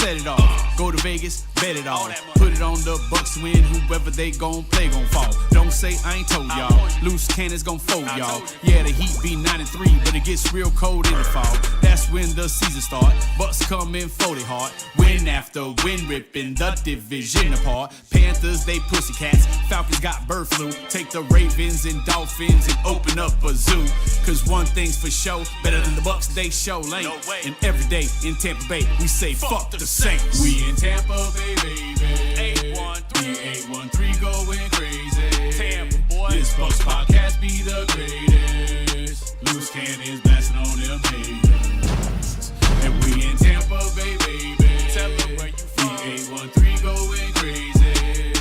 set it off. Go to Vegas, bet it all. Put it on the Bucs to win. Whoever they gon' play gon' fall. Don't say I ain't told y'all. Loose cannons gon' fold y'all. Yeah, the Heat be 9-3, but it gets real cold in the fall. That's when the season start. Bucs come in 40 hard. Win after win, ripping the division apart. Panthers, they pussycats. Falcons got bird flu. Take the Ravens and Dolphins and open up a zoo. Cause one thing's for sure, better than the Bucs, they show lane. And every day in Tampa Bay, we say fuck the Saints. We in Tampa Bay, baby. 813 going crazy. Tampa, boy. This Bucs podcast be the greatest. Loose cannons blasting on them haters. And we in Tampa Bay, baby. Tell them where you from. 813 going crazy.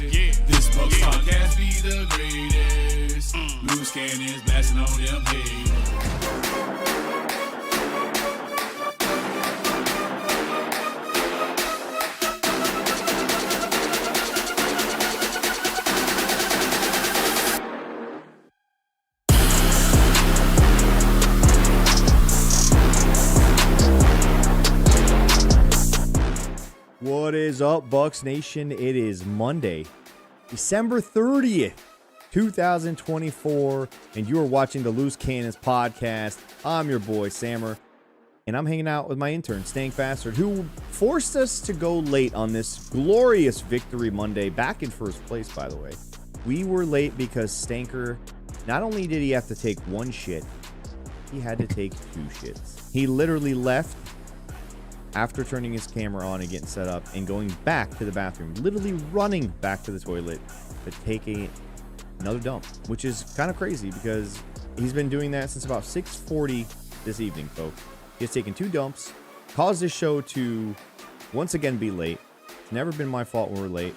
Yeah. This Bucs podcast be the greatest. Loose cannons blasting on them haters. What is up, Bucs Nation? It is Monday, December 30th, 2024, and you are watching the Loose Cannons podcast. I'm your boy, Sammer, and I'm hanging out with my intern, Stank Bastard, who forced us to go late on this glorious Victory Monday, back in first place, by the way. We were late because Stanker, not only did he have to take one shit, he had to take two shits. He literally left after turning his camera on and getting set up and going back to the bathroom, literally running back to the toilet to take another dump, which is kind of crazy because he's been doing that since about 6:40 this evening, folks. He has taken two dumps, caused this show to once again be late. It's never been my fault when we're late.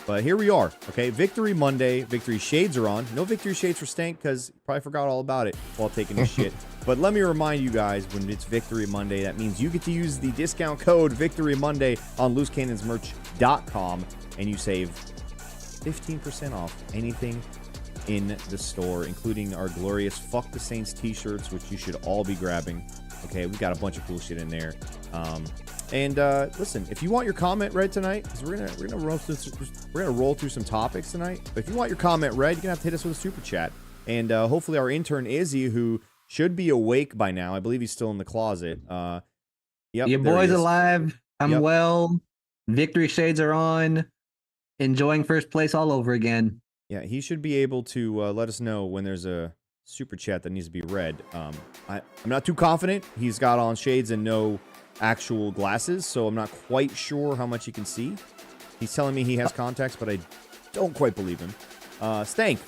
But here we are, okay? Victory Monday. Victory shades are on. No victory shades for Stank because he probably forgot all about it while taking his shit. But let me remind you guys, when it's Victory Monday, that means you get to use the discount code Victory Monday on loosecannonsmerch.com and you save 15% off anything in the store, including our glorious Fuck the Saints t-shirts, which you should all be grabbing. Okay, we've got a bunch of cool shit in there. And listen, if you want your comment read tonight, because we're gonna roll through some topics tonight. But if you want your comment read, you're gonna have to hit us with a super chat. And hopefully our intern Izzy, who should be awake by now, I believe he's still in the closet. Yep, your boy's alive. I'm well. Victory shades are on. Enjoying first place all over again. Yeah, he should be able to let us know when there's a super chat that needs to be read. I'm not too confident. He's got on shades and no actual glasses, so I'm not quite sure how much he can see. He's telling me he has contacts, but I don't quite believe him. Stank.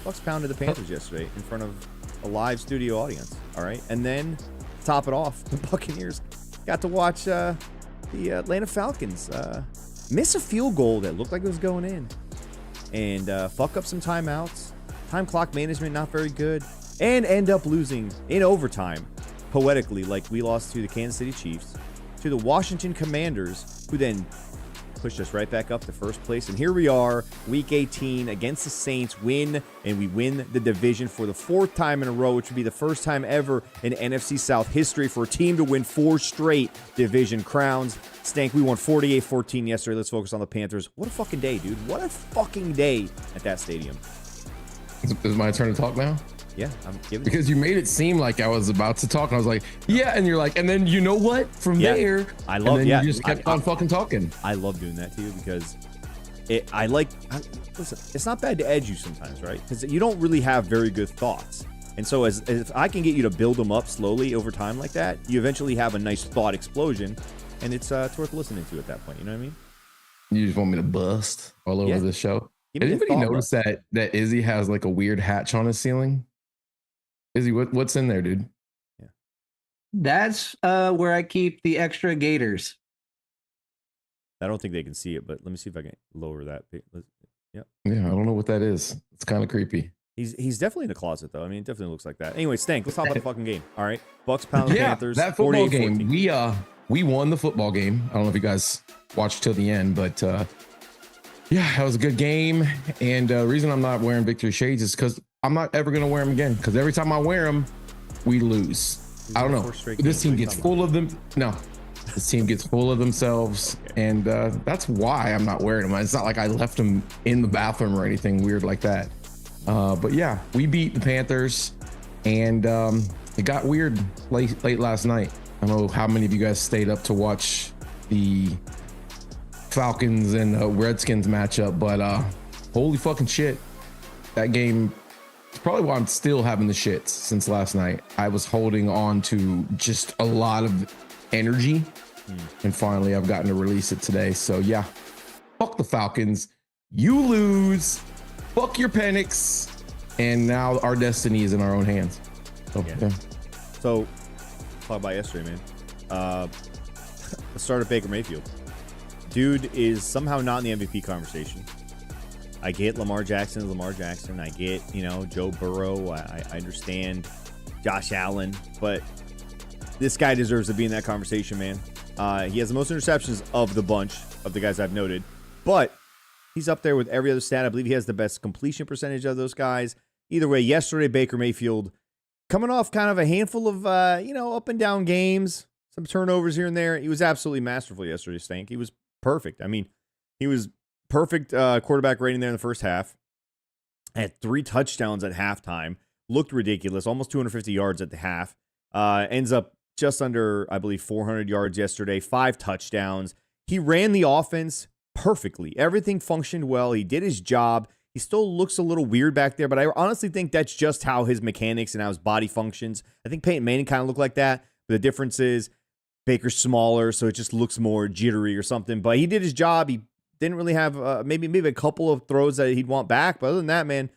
Bucs pounded the Panthers yesterday in front of a live studio audience. All right, and then to top it off, the Buccaneers got to watch the Atlanta Falcons miss a field goal that looked like it was going in, and fuck up some timeouts. Time clock management not very good, and end up losing in overtime. Poetically, like we lost to the Kansas City Chiefs, to the Washington Commanders, who then pushed us right back up to first place. And here we are, Week 18 against the Saints, win, and we win the division for the fourth time in a row, which would be the first time ever in NFC South history for a team to win 4 straight division crowns. Stank, we won 48-14 yesterday. Let's focus on the Panthers. What a fucking day, dude. What a fucking day at that stadium. Is it my turn to talk now? Yeah, I'm giving because you made it seem like I was about to talk, and I was like, yeah, and you're like, and then you know what? From there, I love. And then you just kept on fucking talking. I love doing that to you because listen, it's not bad to edge you sometimes, right? Because you don't really have very good thoughts, and so as if I can get you to build them up slowly over time like that, you eventually have a nice thought explosion, and it's worth listening to at that point. You know what I mean? You just want me to bust all over the show. Did anybody notice that Izzy has like a weird hatch on his ceiling? Izzy, what's in there, dude? Yeah, that's where I keep the extra gators. I don't think they can see it, but let me see if I can lower that. Yeah, I don't know what that is. It's kind of creepy. He's definitely in the closet though. I mean, it definitely looks like that. Anyway, Stank, let's talk about the fucking game. All right, Bucs pound the Panthers. That football game. We won the football game. I don't know if you guys watched till the end, but yeah, it was a good game. And the reason I'm not wearing victory shades is because I'm not ever going to wear them again, because every time I wear them, we lose. I don't know. This team gets full of them. No, this team gets full of themselves, and that's why I'm not wearing them. It's not like I left them in the bathroom or anything weird like that. But yeah, we beat the Panthers, and it got weird late last night. I don't know how many of you guys stayed up to watch the Falcons and Redskins matchup, but holy fucking shit, that game. It's probably why I'm still having the shits since last night. I was holding on to just a lot of energy, and finally I've gotten to release it today. So yeah, fuck the Falcons. You lose. Fuck your Penix. And now our destiny is in our own hands. So, yeah. So, talk about yesterday, man. Let's start at Baker Mayfield. Dude is somehow not in the MVP conversation. I get Lamar Jackson. I get, Joe Burrow. I understand Josh Allen, but this guy deserves to be in that conversation, man. He has the most interceptions of the bunch of the guys I've noted, but he's up there with every other stat. I believe he has the best completion percentage of those guys. Either way, yesterday, Baker Mayfield coming off kind of a handful of, up and down games, some turnovers here and there. He was absolutely masterful yesterday, Stank. He was perfect. I mean, he was perfect quarterback rating there in the first half. Had 3 touchdowns at halftime. Looked ridiculous. Almost 250 yards at the half. Ends up just under, I believe, 400 yards yesterday. 5 touchdowns. He ran the offense perfectly. Everything functioned well. He did his job. He still looks a little weird back there, but I honestly think that's just how his mechanics and how his body functions. I think Peyton Manning kind of looked like that. But the difference is Baker's smaller, so it just looks more jittery or something. But he did his job. He didn't really have maybe a couple of throws that he'd want back. But other than that, man,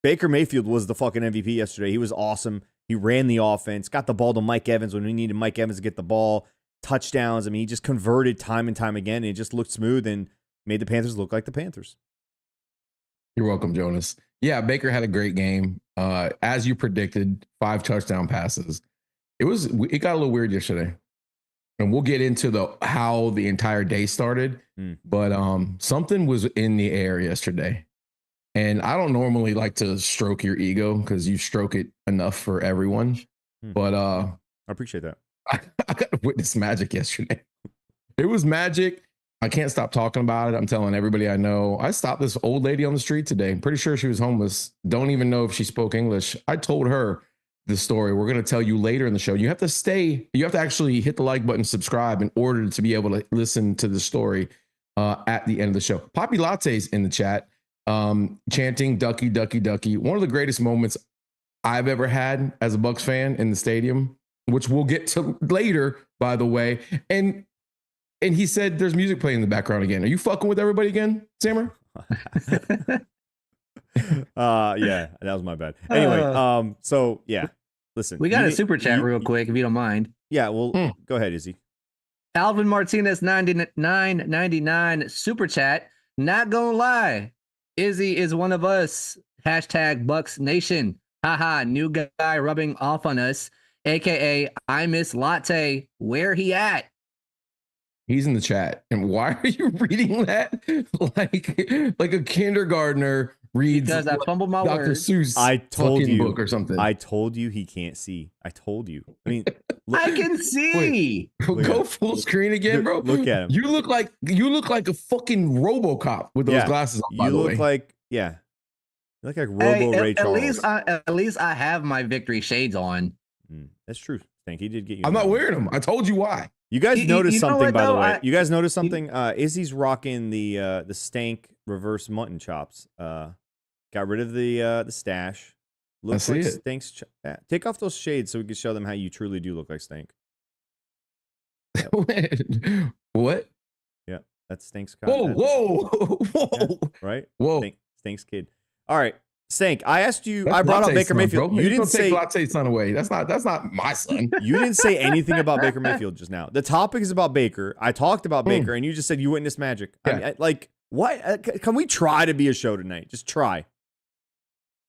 Baker Mayfield was the fucking MVP yesterday. He was awesome. He ran the offense, got the ball to Mike Evans when we needed Mike Evans to get the ball. Touchdowns. I mean, he just converted time and time again. And it just looked smooth and made the Panthers look like the Panthers. You're welcome, Jonas. Yeah, Baker had a great game. As you predicted, 5 touchdown passes. It got a little weird yesterday. And we'll get into how the entire day started, but something was in the air yesterday. And I don't normally like to stroke your ego because you stroke it enough for everyone. But I appreciate that. I got to witness magic yesterday. It was magic. I can't stop talking about it. I'm telling everybody I know. I stopped this old lady on the street today. I'm pretty sure she was homeless. Don't even know if she spoke English. I told her the story. We're going to tell you later in the show. You have to actually hit the like button, subscribe in order to be able to listen to the story at the end of the show. Poppy Latte's in the chat, chanting Ducky, Ducky, Ducky. One of the greatest moments I've ever had as a Bucs fan in the stadium, which we'll get to later, by the way. And he said there's music playing in the background again. Are you fucking with everybody again, Sammer? Yeah, that was my bad. Anyway, so yeah, listen. We got a super chat real quick, if you don't mind. Yeah, well, go ahead, Izzy. Alvin Martinez 99.99 super chat. Not gonna lie, Izzy is one of us. Hashtag Bucs Nation. Haha, new guy rubbing off on us. AKA I miss Latte. Where he at? He's in the chat. And why are you reading that like a kindergartner reads? Because I fumbled my Dr. words. Seuss book or something. I told you he can't see. I told you. I mean, I can see. Wait, go full screen again, bro. Look at him. You look like a fucking RoboCop with those glasses on. By the way, you look like Robo Ray Charles. At least I have my victory shades on. That's true. Stank, he did get you. I'm not wearing them. I told you why. You guys noticed something, by the way. You guys noticed something? Izzy's rocking the Stank reverse mutton chops. Got rid of the stash. Looks like Stank's. Take off those shades so we can show them how you truly do look like Stank. Yep. What? Yeah, that's Stank's. Whoa! Yeah, right? Whoa! Stank's kid. All right. Stank, I asked you. I brought up Baker Mayfield. You didn't say Latte's son away. That's not my son. You didn't say anything about Baker Mayfield just now. The topic is about Baker. I talked about Baker, and you just said you witnessed magic. Yeah. What? Can we try to be a show tonight? Just try.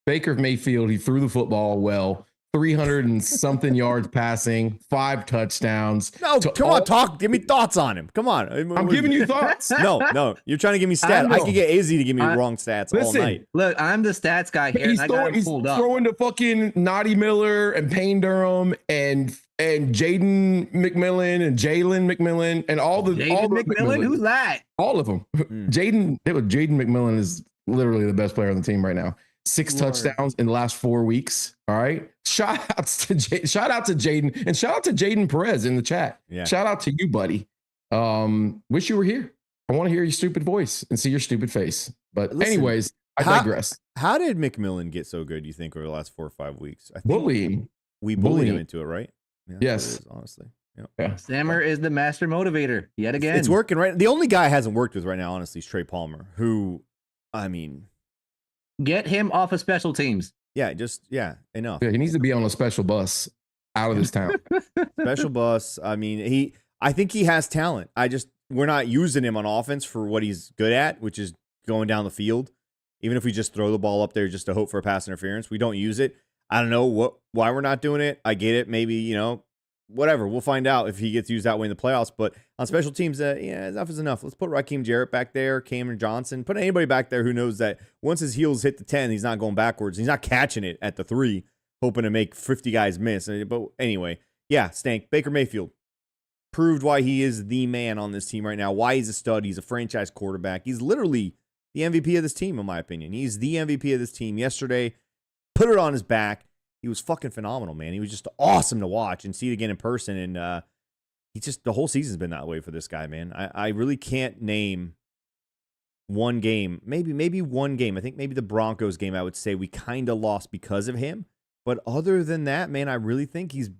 Baker Mayfield. He threw the football well. 300 and something yards passing, 5 touchdowns. No, come on, give me thoughts on him. Come on. I'm giving you thoughts. No, you're trying to give me stats. I could get Izzy to give me wrong stats all night. Look, I'm the stats guy here. He's throwing to fucking Naughty Miller and Payne Durham and Jaden McMillan and Jalen McMillan and all the McMillan. Who's that? All of them. Jaden McMillan is literally the best player on the team right now. 6 touchdowns in the last 4 weeks. All right. Shout out to Jaden and shout out to Jaden Perez in the chat. Yeah. Shout out to you, buddy. Wish you were here. I want to hear your stupid voice and see your stupid face. But listen, anyways, I digress. How did McMillan get so good, you think, over the last 4 or 5 weeks? I think bullying. We bullied him into it, right? Yeah, yes. Honestly. Yeah. Sammer is the master motivator yet again. It's working, right? The only guy I hasn't worked with right now, honestly, is Trey Palmer, who, I mean, get him off of special teams. Yeah, enough. Yeah, he needs to be on a special bus out of this town. Special bus. I mean, I think he has talent. We're not using him on offense for what he's good at, which is going down the field. Even if we just throw the ball up there just to hope for a pass interference, we don't use it. I don't know why we're not doing it. I get it. Maybe, whatever. We'll find out if he gets used that way in the playoffs. But on special teams, enough is enough. Let's put Raheem Jarrett back there, Cameron Johnson. Put anybody back there who knows that once his heels hit the 10, he's not going backwards. He's not catching it at the 3, hoping to make 50 guys miss. But anyway, yeah, Stank. Baker Mayfield proved why he is the man on this team right now, why he's a stud. He's a franchise quarterback. He's literally the MVP of this team, in my opinion. He's the MVP of this team. Yesterday, put it on his back. He was fucking phenomenal, man. He was just awesome to watch and see it again in person. And the whole season's been that way for this guy, man. I really can't name one game, maybe one game. I think maybe the Broncos game, I would say we kind of lost because of him. But other than that, man, I really think he's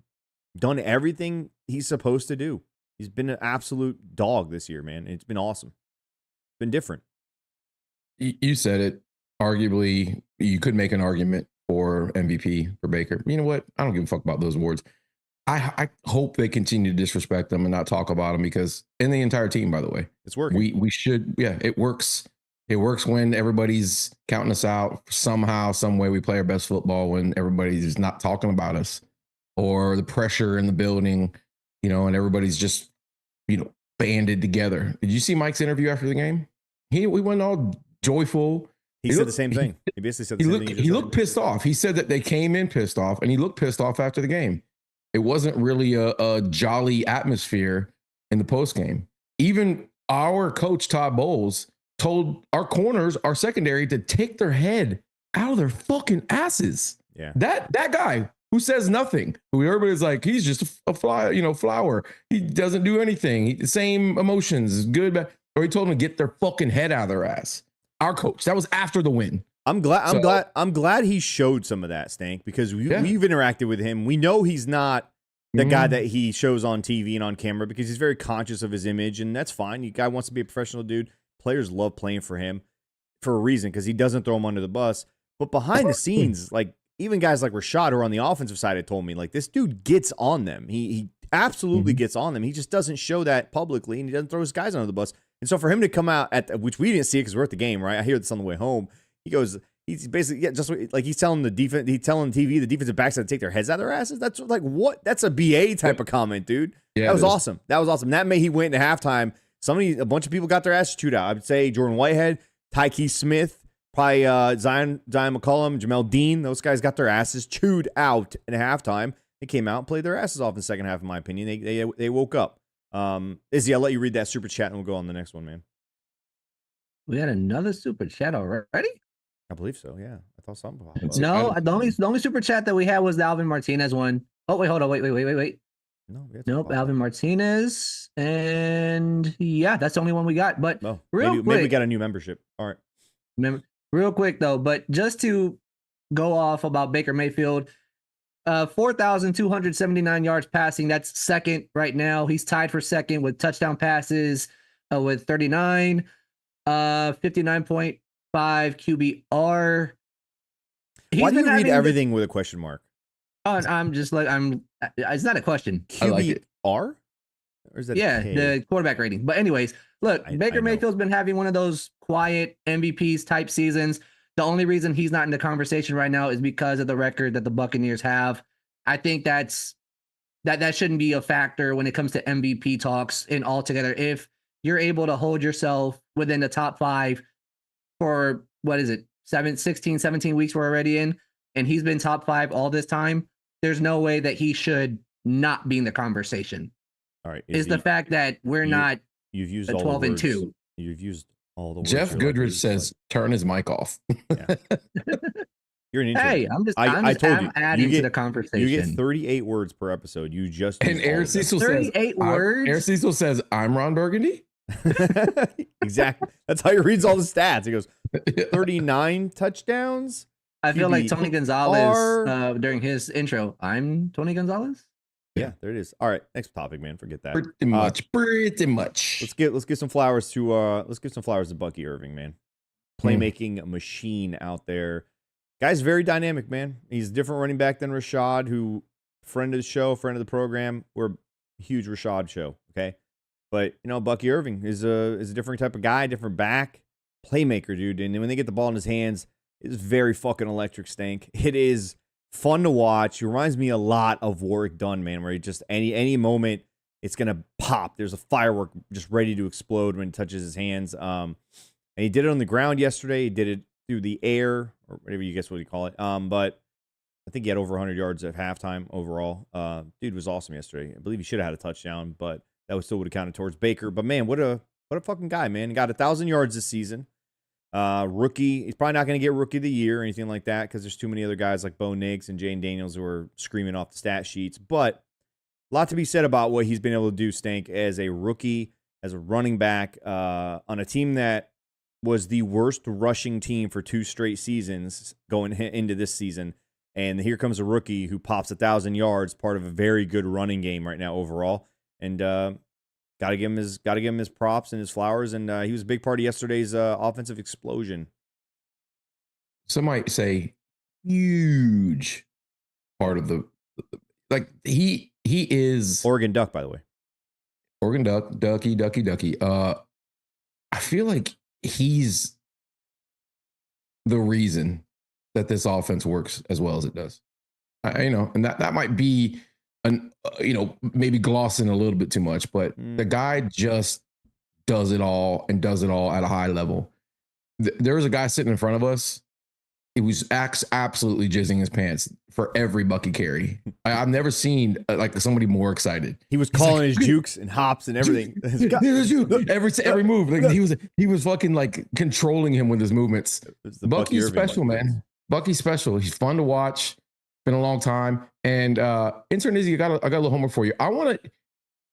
done everything he's supposed to do. He's been an absolute dog this year, man. It's been awesome. It's been different. You said it. Arguably, you could make an argument for MVP for Baker. You know what? I don't give a fuck about those awards. I hope they continue to disrespect them and not talk about them, because in the entire team, by the way, it's working. We should, it works. It works when everybody's counting us out somehow, some way. We play our best football when everybody's not talking about us, or the pressure in the building, and everybody's just, banded together. Did you see Mike's interview after the game? We went all joyful. He said the same thing. He basically said the same thing. He looked pissed off. He said that they came in pissed off, and he looked pissed off after the game. It wasn't really a jolly atmosphere in the post game. Even our coach, Todd Bowles, told our corners, our secondary, to take their head out of their fucking asses. Yeah. That guy who says nothing, who everybody's like, he's just a flower. He doesn't do anything. Same emotions, good, bad. Or he told them to get their fucking head out of their ass. Our coach. That was after the win. I'm glad he showed some of that, Stank, because we've interacted with him. We know he's not the guy that he shows on TV and on camera, because he's very conscious of his image, and that's fine. The guy wants to be a professional dude. Players love playing for him for a reason, because he doesn't throw them under the bus. But behind the scenes, like even guys like Rashad, who are on the offensive side, had told me, like, this dude gets on them. He absolutely gets on them. He just doesn't show that publicly, and he doesn't throw his guys under the bus. And so for him to come out which we didn't see because we're at the game, right? I hear this on the way home. He goes, he's basically, just like he's telling the defense, he's telling TV, the defensive backs to take their heads out of their asses. That's like, what? That's a BA type of comment, dude. Yeah, that was awesome. That was awesome. That he went into halftime. A bunch of people got their asses chewed out. I would say Jordan Whitehead, Tyke Smith, probably Zion McCollum, Jamel Dean. Those guys got their asses chewed out in halftime. They came out and played their asses off in the second half, in my opinion. They woke up. Izzy, I'll let you read that super chat and we'll go on the next one, man. We had another super chat already? I believe so, yeah. I thought something about it. No, the only super chat that we had was the Alvin Martinez one. Oh, wait, hold on. Wait. Nope, Alvin Martinez. And yeah, that's the only one we got. But maybe we got a new membership. All right. Real quick, though, but just to go off about Baker Mayfield, 4,279 yards passing. That's second right now. He's tied for second with touchdown passes with 39, 59.5 QBR. Why do you read everything with a question mark? Oh, it's not a question. QBR? Like or is that the quarterback rating. But anyways, look, Baker Mayfield's been having one of those quiet MVPs type seasons. The only reason he's not in the conversation right now is because of the record that the Buccaneers have. I think that shouldn't be a factor when it comes to MVP talks and altogether. If you're able to hold yourself within the top 5 for what is it, 17 weeks we're already in, and he's been top 5 all this time, there's no way that he should not be in the conversation. All right. Is the fact that we're not you've used a all 12 the and words. 2. You've used all the words. Jeff Goodrich says, turn his mic off. Yeah. You're an intern. Hey, I'm adding to the conversation. You get 38 words per episode. You just and Aaron Cecil says 38 words. Aaron Cecil says, I'm Ron Burgundy. Exactly. That's how he reads all the stats. He goes 39 touchdowns. I feel like Tony Gonzalez during his intro. I'm Tony Gonzalez. Yeah, there it is. All right, next topic, man. Forget that. Pretty much. Let's give some flowers to Bucky Irving, man. Playmaking machine out there. Guy's very dynamic, man. He's a different running back than Rashad, who friend of the show, friend of the program. We're a huge Rashad show, okay? But Bucky Irving is a different type of guy, different back, playmaker, dude. And when they get the ball in his hands, it's very fucking electric, Stank. It is fun to watch. He reminds me a lot of Warwick Dunn, man, where he just any moment it's gonna pop. There's a firework just ready to explode when it touches his hands. And he did it on the ground yesterday. He did it through the air, or whatever you guess what you call it. But I think he had over 100 yards at halftime overall. Dude was awesome yesterday. I believe he should have had a touchdown, but that still would have counted towards Baker. But man, what a fucking guy, man. He got 1,000 yards this season. Rookie. He's probably not going to get rookie of the year or anything like that because there's too many other guys like Bo Nix and Jane Daniels who are screaming off the stat sheets. But a lot to be said about what he's been able to do, Stank, as a rookie, as a running back on a team that was the worst rushing team for 2 straight seasons going into this season. And here comes a rookie who pops 1,000 yards, part of a very good running game right now overall. And gotta give him his props and his flowers. And he was a big part of yesterday's offensive explosion. Some might say huge part of he is Oregon Duck, by the way. Oregon Duck, Ducky. I feel like he's the reason that this offense works as well as it does. And that might be maybe glossing a little bit too much, but the guy just does it all and does it all at a high level. There was a guy sitting in front of us. He was absolutely jizzing his pants for every Bucky carry. I've never seen like somebody more excited. He was calling his jukes and hops and everything. every move. Like he was fucking like controlling him with his movements. Bucky's special, man. Bucky's special. He's fun to watch. Been a long time. And intern Izzy, I got a little homework for you. I want to.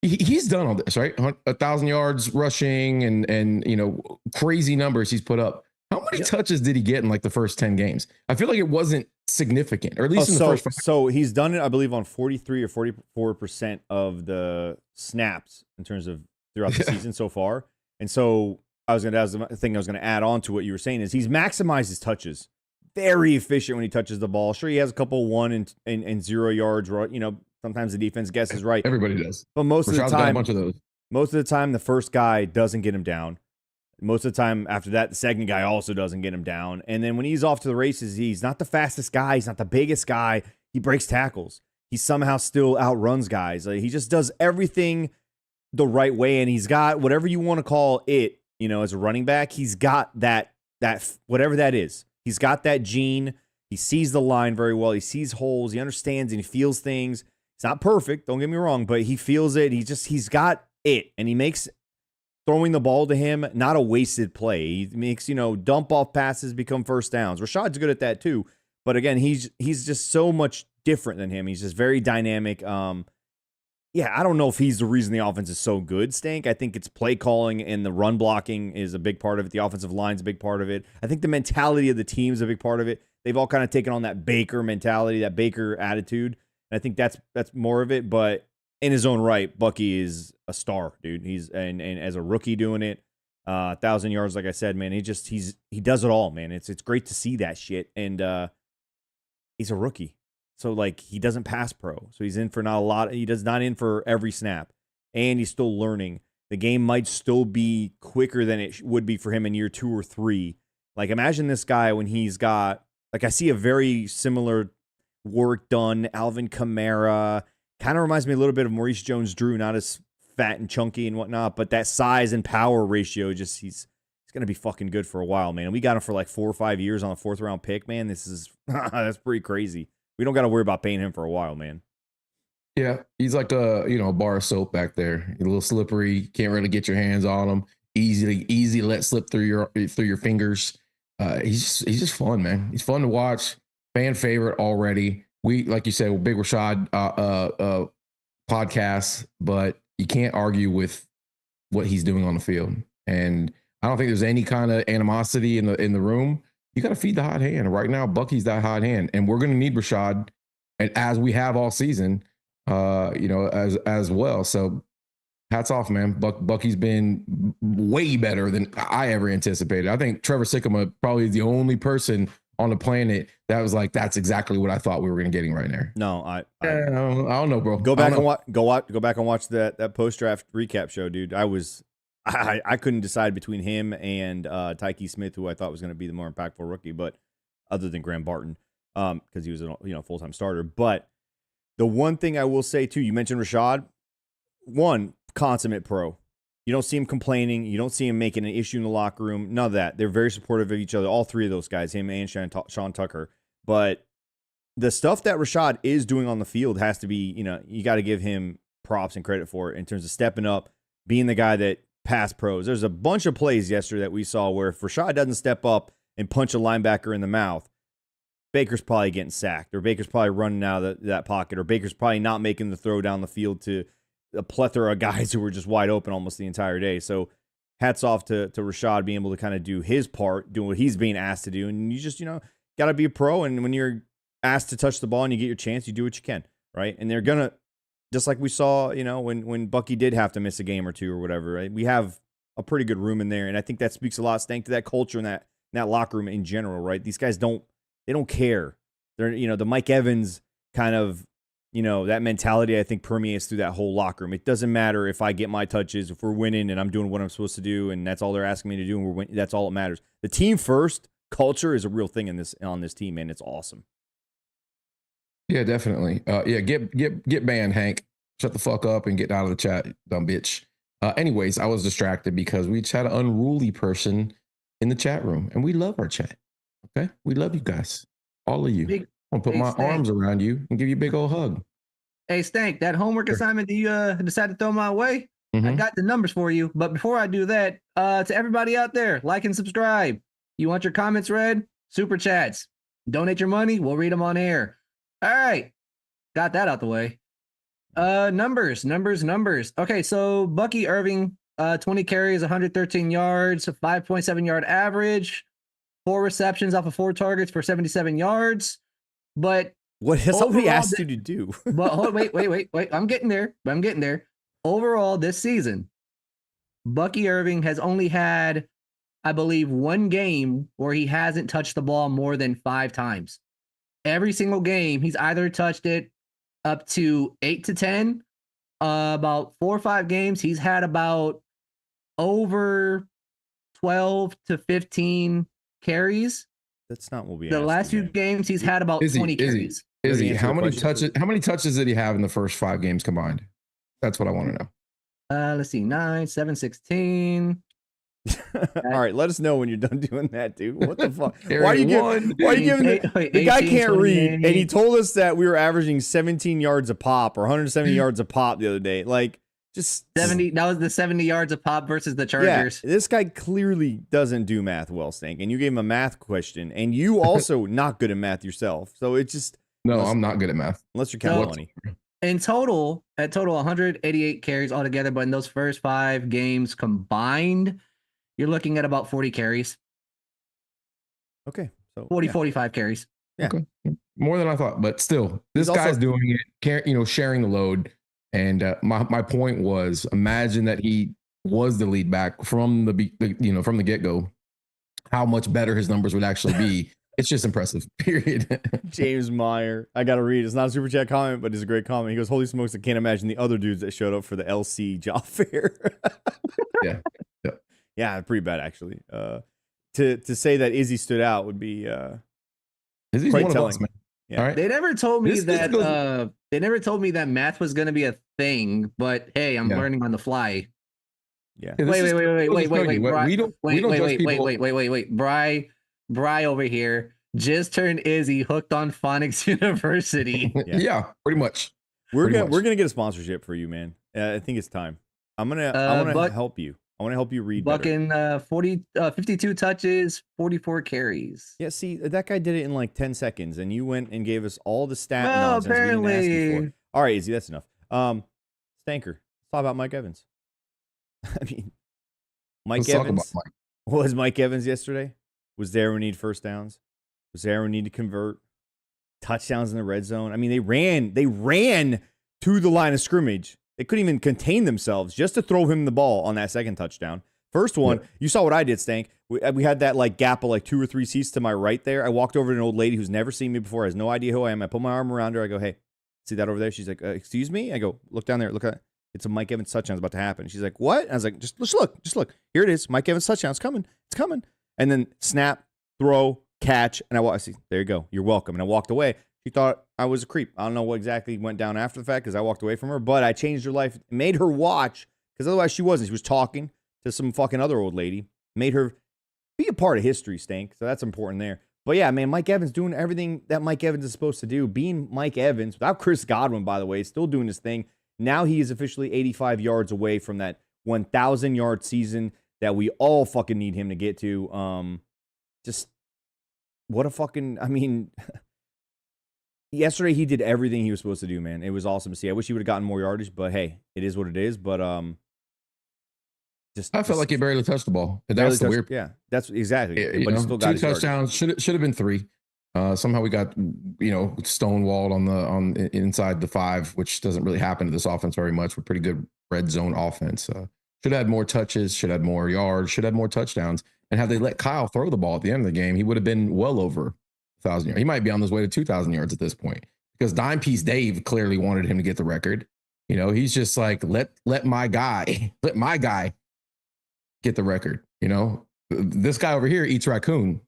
He's done all this, right? 1,000 yards rushing and crazy numbers he's put up. How many touches did he get in like the first 10 games? I feel like it wasn't significant, or at least in the first. So he's done it, I believe, on 43 or 44% of the snaps in terms of throughout the season so far. And so that was the thing I was going to add on to what you were saying is he's maximized his touches. Very efficient when he touches the ball. Sure, he has a couple 1 and 0 yards. Sometimes the defense guesses right. Everybody does, but most of the time, got a bunch of those. Most of the time, the first guy doesn't get him down. Most of the time after that, the second guy also doesn't get him down. And then when he's off to the races, he's not the fastest guy. He's not the biggest guy. He breaks tackles. He somehow still outruns guys. He just does everything the right way. And he's got whatever you want to call it, as a running back, he's got that whatever that is. He's got that gene. He sees the line very well. He sees holes. He understands and he feels things. It's not perfect. Don't get me wrong, but he feels it. He's got it. And he makes throwing the ball to him not a wasted play. He makes, dump off passes become first downs. Rashad's good at that too. But again, he's just so much different than him. He's just very dynamic. I don't know if he's the reason the offense is so good, Stank. I think it's play calling and the run blocking is a big part of it. The offensive line's a big part of it. I think the mentality of the team is a big part of it. They've all kind of taken on that Baker mentality, that Baker attitude. And I think that's more of it. But in his own right, Bucky is a star, dude. He's and as a rookie doing it, 1,000 yards, like I said, man. He does it all, man. It's great to see that shit. And he's a rookie. So, he doesn't pass pro. So, he's in for not a lot. He does not in for every snap. And he's still learning. The game might still be quicker than it would be for him in year 2 or 3. Imagine this guy when he's got... I see a very similar... work done. Alvin Kamara kind of reminds me a little bit of Maurice Jones-Drew, not as fat and chunky and whatnot, but that size and power ratio, just he's going to be fucking good for a while, man. And we got him for like 4 or 5 years on a 4th round pick, man. This is that's pretty crazy. We don't got to worry about paying him for a while, man. Yeah, he's like a bar of soap back there. A little slippery. Can't really get your hands on him. Easy let slip through your fingers. He's just fun, man. He's fun to watch. Fan favorite already. We, like you said, big Rashad podcast, but you can't argue with what he's doing on the field. And I don't think there's any kind of animosity in the room. You got to feed the hot hand. Right now, Bucky's that hot hand, and we're going to need Rashad, and as we have all season, as well. So hats off, man. Bucky's been way better than I ever anticipated. I think Trevor Sikkema probably is the only person on the planet that was like, that's exactly what I thought we were going to getting right there. No, I don't know, bro. Go back and watch that post-draft recap show, dude. I couldn't decide between him and Tyke Smith, who I thought was going to be the more impactful rookie, but other than Graham Barton, because he was a full-time starter. But the one thing I will say too, you mentioned Rashad, one consummate pro. You don't see him complaining. You don't see him making an issue in the locker room. None of that. They're very supportive of each other. All three of those guys, him and Sean Tucker. But the stuff that Rashad is doing on the field has to be, you got to give him props and credit for it in terms of stepping up, being the guy that pass pros. There's a bunch of plays yesterday that we saw where if Rashad doesn't step up and punch a linebacker in the mouth, Baker's probably getting sacked, or Baker's probably running out of that pocket, or Baker's probably not making the throw down the field to a plethora of guys who were just wide open almost the entire day. So hats off to Rashad being able to kind of do his part, doing what he's being asked to do. And you just, got to be a pro. And when you're asked to touch the ball and you get your chance, you do what you can, right? And they're going to, just like we saw, when Bucky did have to miss a game or two or whatever, right? We have a pretty good room in there. And I think that speaks a lot, Stank, to that culture and that locker room in general, right? These guys don't care. They're, the Mike Evans kind of, that mentality, I think, permeates through that whole locker room. It doesn't matter if I get my touches, if we're winning and I'm doing what I'm supposed to do, and that's all they're asking me to do, and we're winning. That's all that matters. The team first culture is a real thing on this team, man. It's awesome. Yeah, definitely. Get banned, Hank. Shut the fuck up and get out of the chat, dumb bitch. Anyways, I was distracted because we just had an unruly person in the chat room, and we love our chat. Okay, we love you guys, all of you. I'm gonna put my arms around you and give you a big old hug. Hey, Stank, that homework assignment that you decided to throw my way, I got the numbers for you. But before I do that, to everybody out there, like and subscribe. You want your comments read? Super chats. Donate your money. We'll read them on air. All right. Got that out the way. Numbers. Okay, so Bucky Irving, 20 carries, 113 yards, 5.7 yard average, 4 receptions off of 4 targets for 77 yards. But what has somebody asked you to do? But wait. I'm getting there. Overall, this season, Bucky Irving has only had, I believe, 1 game where he hasn't touched the ball more than 5 times. Every single game, he's either touched it up to 8 to 10. About 4 or 5 games, he's had about over 12 to 15 carries. That's not what we. The last few games, he's had about 20 carries. How many touches did he have in the first 5 games combined? That's what I want to know. Let's see, 9, 7, 16. All right, let us know when you're done doing that, dude. What the fuck? Why are you giving the guy can't read, and he told us that we were averaging 17 yards a pop or 170 yards a pop the other day. Like, just 70. That was the 70 yards of pop versus the Chargers. Yeah, this guy clearly doesn't do math well, Stank. And you gave him a math question, and you also not good at math yourself. So it's just I'm not good at math unless you're counting money. In total, 188 carries altogether, but in those first 5 games combined, you're looking at about 40 carries. Okay, so 45 carries. Yeah, okay. More than I thought, but still, this guy's doing it. Sharing the load. And my point was, imagine that he was the lead back from the get-go, how much better his numbers would actually be. It's just impressive, period. James Meyer, I got to read. It's not a super chat comment, but it's a great comment. He goes, holy smokes, I can't imagine the other dudes that showed up for the LC job fair. Yeah, pretty bad, actually. To say that Izzy stood out would be Izzy's quite one telling. of us, man. Yeah. All right. They never told me This that. goes- They never told me that math was going to be a thing. But hey, I'm Yeah. learning on the fly. Yeah. Yeah, this Wait, is- wait, I'll wait, just wait, tell wait, you, wait, we don't wait, judge wait, people. wait. Bry over here just turned Izzy hooked on Phonics University. Yeah, pretty much. We're Pretty gonna much. get a sponsorship for you, man. I think it's time. I want to help you. I want to help you read better. Bucking 52 touches, 44 carries. Yeah, see, that guy did it in like 10 seconds, and you went and gave us all the stat Well, nonsense we didn't ask you apparently. for. All right, Izzy, that's enough. Stanker, let's talk about Mike Evans. I mean, Let's talk about Evans Mike. was Mike Evans yesterday. Was there when we need first downs. Was there when we need to convert touchdowns in the red zone. I mean, they ran to the line of scrimmage. They couldn't even contain themselves just to throw him the ball on that second touchdown. First one, you saw what I did, Stank. We had that like gap of like 2 or 3 seats to my right there. I walked over to an old lady who's never seen me before, has no idea who I am. I put my arm around her. I go, hey, see that over there? She's like, excuse me? I go, look down there. Look at it. It's a Mike Evans touchdown about to happen. She's like, what? And I was like, just look. Here it is. Mike Evans touchdown. It's coming. And then snap, throw, catch. And I see, there you go. You're welcome. And I walked away. She thought I was a creep. I don't know what exactly went down after the fact because I walked away from her, but I changed her life, made her watch because otherwise she wasn't. She was talking to some fucking other old lady, made her be a part of history, Stank. So that's important there. But yeah, man, Mike Evans doing everything that Mike Evans is supposed to do. Being Mike Evans, without Chris Godwin, by the way, still doing his thing. Now he is officially 85 yards away from that 1,000-yard season that we all fucking need him to get to. Just what a fucking, I mean... Yesterday, he did everything he was supposed to do, man. It was awesome to see. I wish he would have gotten more yardage, but hey, it is what it is. But I felt like he barely touched the ball. That's the weird. Yeah, that's exactly. But he still got 2 his yardage. touchdowns. Should have been 3. Somehow we got stonewalled on inside the 5, which doesn't really happen to this offense very much. We're pretty good red zone offense. Should have had more touches. Should have had more yards. Should have had more touchdowns. And had they let Kyle throw the ball at the end of the game, he would have been well over 1,000 yards. He might be on his way to 2,000 yards at this point because Dime Piece Dave clearly wanted him to get the record. He's just like, let my guy get the record. This guy over here eats raccoon.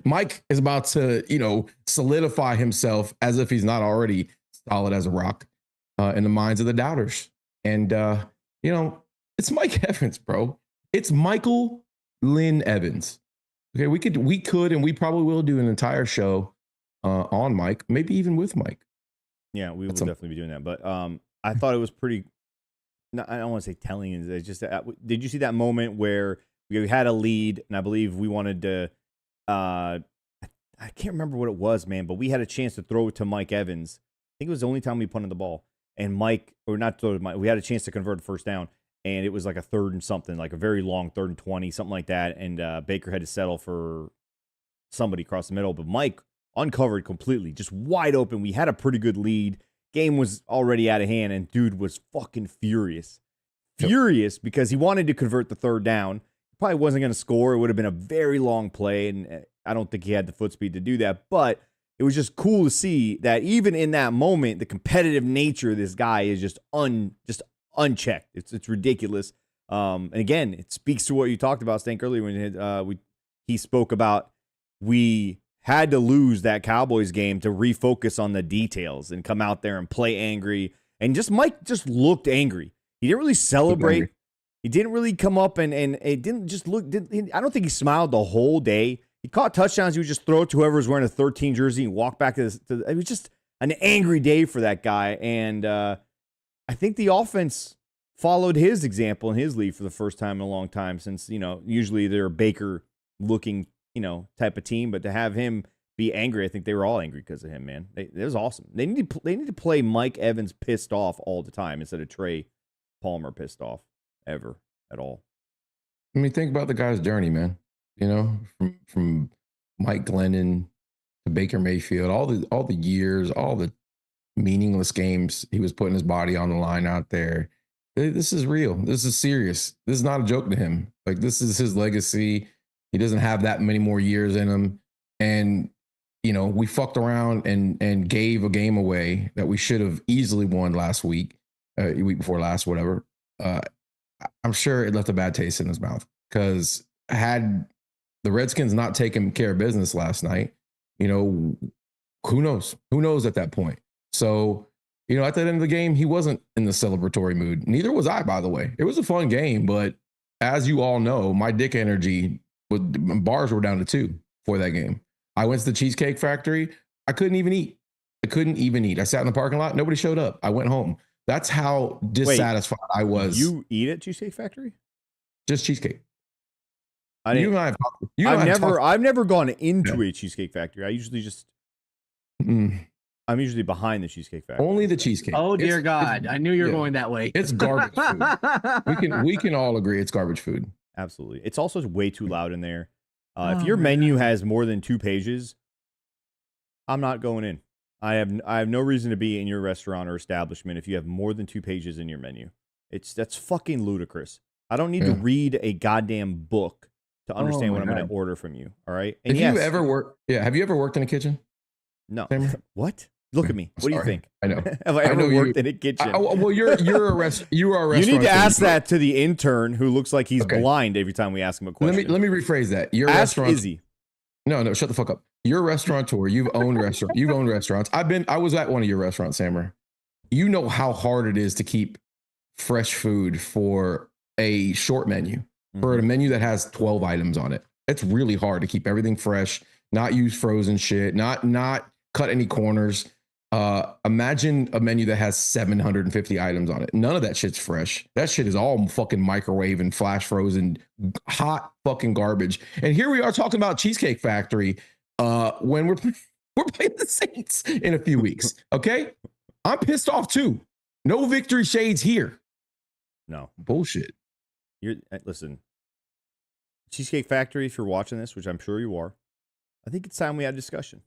Mike is about to, solidify himself as if he's not already solid as a rock in the minds of the doubters. And, it's Mike Evans, bro. It's Michael Lynn Evans. Okay, we could, and we probably will do an entire show on Mike, maybe even with Mike. Yeah, we will definitely be doing that. But I thought it was pretty. No, I don't want to say telling. It's just did you see that moment where we had a lead, and I believe we wanted to. I can't remember what it was, man, but we had a chance to throw it to Mike Evans. I think it was the only time we punted the ball, and Mike, or not throw it, we had a chance to convert the first down. And it was like a 3rd and something, like a very long 3rd and 20, something like that. And Baker had to settle for somebody across the middle. But Mike uncovered completely, just wide open. We had a pretty good lead. Game was already out of hand, and dude was fucking furious. Furious because he wanted to convert the 3rd down. Probably wasn't going to score. It would have been a very long play, and I don't think he had the foot speed to do that. But it was just cool to see that even in that moment, the competitive nature of this guy is just unchecked. It's ridiculous. And again, it speaks to what you talked about, Stank, earlier when he spoke about we had to lose that Cowboys game to refocus on the details and come out there and play angry. And Mike just looked angry. He didn't really celebrate. He didn't really come up and it didn't just look. I don't think he smiled the whole day. He caught touchdowns. He would just throw it to whoever was wearing a 13 jersey and walk back to it was just an angry day for that guy. And I think the offense followed his example in his lead for the first time in a long time since, usually they're a Baker looking, type of team, but to have him be angry, I think they were all angry because of him, man. It was awesome. They need to play Mike Evans pissed off all the time instead of Trey Palmer pissed off ever at all. I mean, think about the guy's journey, man. From Mike Glennon to Baker Mayfield, all the years, all the meaningless games he was putting his body on the line out there. This is real. This is serious. This is not a joke to him. Like, this is his legacy. He doesn't have that many more years in him. And, we fucked around and gave a game away that we should have easily won last week, week before last, whatever. I'm sure it left a bad taste in his mouth because had the Redskins not taken care of business last night, who knows? Who knows at that point? So, at the end of the game, he wasn't in the celebratory mood. Neither was I, by the way. It was a fun game, but as you all know, my dick energy, bars were down to 2 for that game. I went to the Cheesecake Factory. I couldn't even eat. I sat in the parking lot. Nobody showed up. I went home. That's how dissatisfied I was. You eat at Cheesecake Factory? Just cheesecake. I've never gone into a Cheesecake Factory. I usually just I'm usually behind the Cheesecake Factory. Only the cheesecake. Oh dear God. I knew you were going that way. It's garbage food. We can all agree it's garbage food. Absolutely. It's also way too loud in there. If your menu has more than 2 pages, I'm not going in. I have no reason to be in your restaurant or establishment if you have more than 2 pages in your menu. That's fucking ludicrous. I don't need to read a goddamn book to understand what I'm going to order from you. All right. And have you ever worked in a kitchen? No. What? Look at me. What do you think? I know. Have I ever worked in a kitchen? You are a restaurant. You need to ask that to the intern who looks like he's blind every time we ask him a question. Let me rephrase that. Your ask restaurant. Izzy. No, shut the fuck up. You're a restaurateur. You've owned restaurants. I was at one of your restaurants, Sammer. You know how hard it is to keep fresh food for a short menu, for a menu that has 12 items on it. It's really hard to keep everything fresh, not use frozen shit, not cut any corners. Imagine a menu that has 750 items on it. None of that shit's fresh. That shit is all fucking microwave and flash frozen, hot fucking garbage. And here we are talking about Cheesecake Factory when we're playing the Saints in a few weeks. Okay, I'm pissed off too. No victory shades here. No bullshit. Listen, Cheesecake Factory. If you're watching this, which I'm sure you are, I think it's time we had a discussion.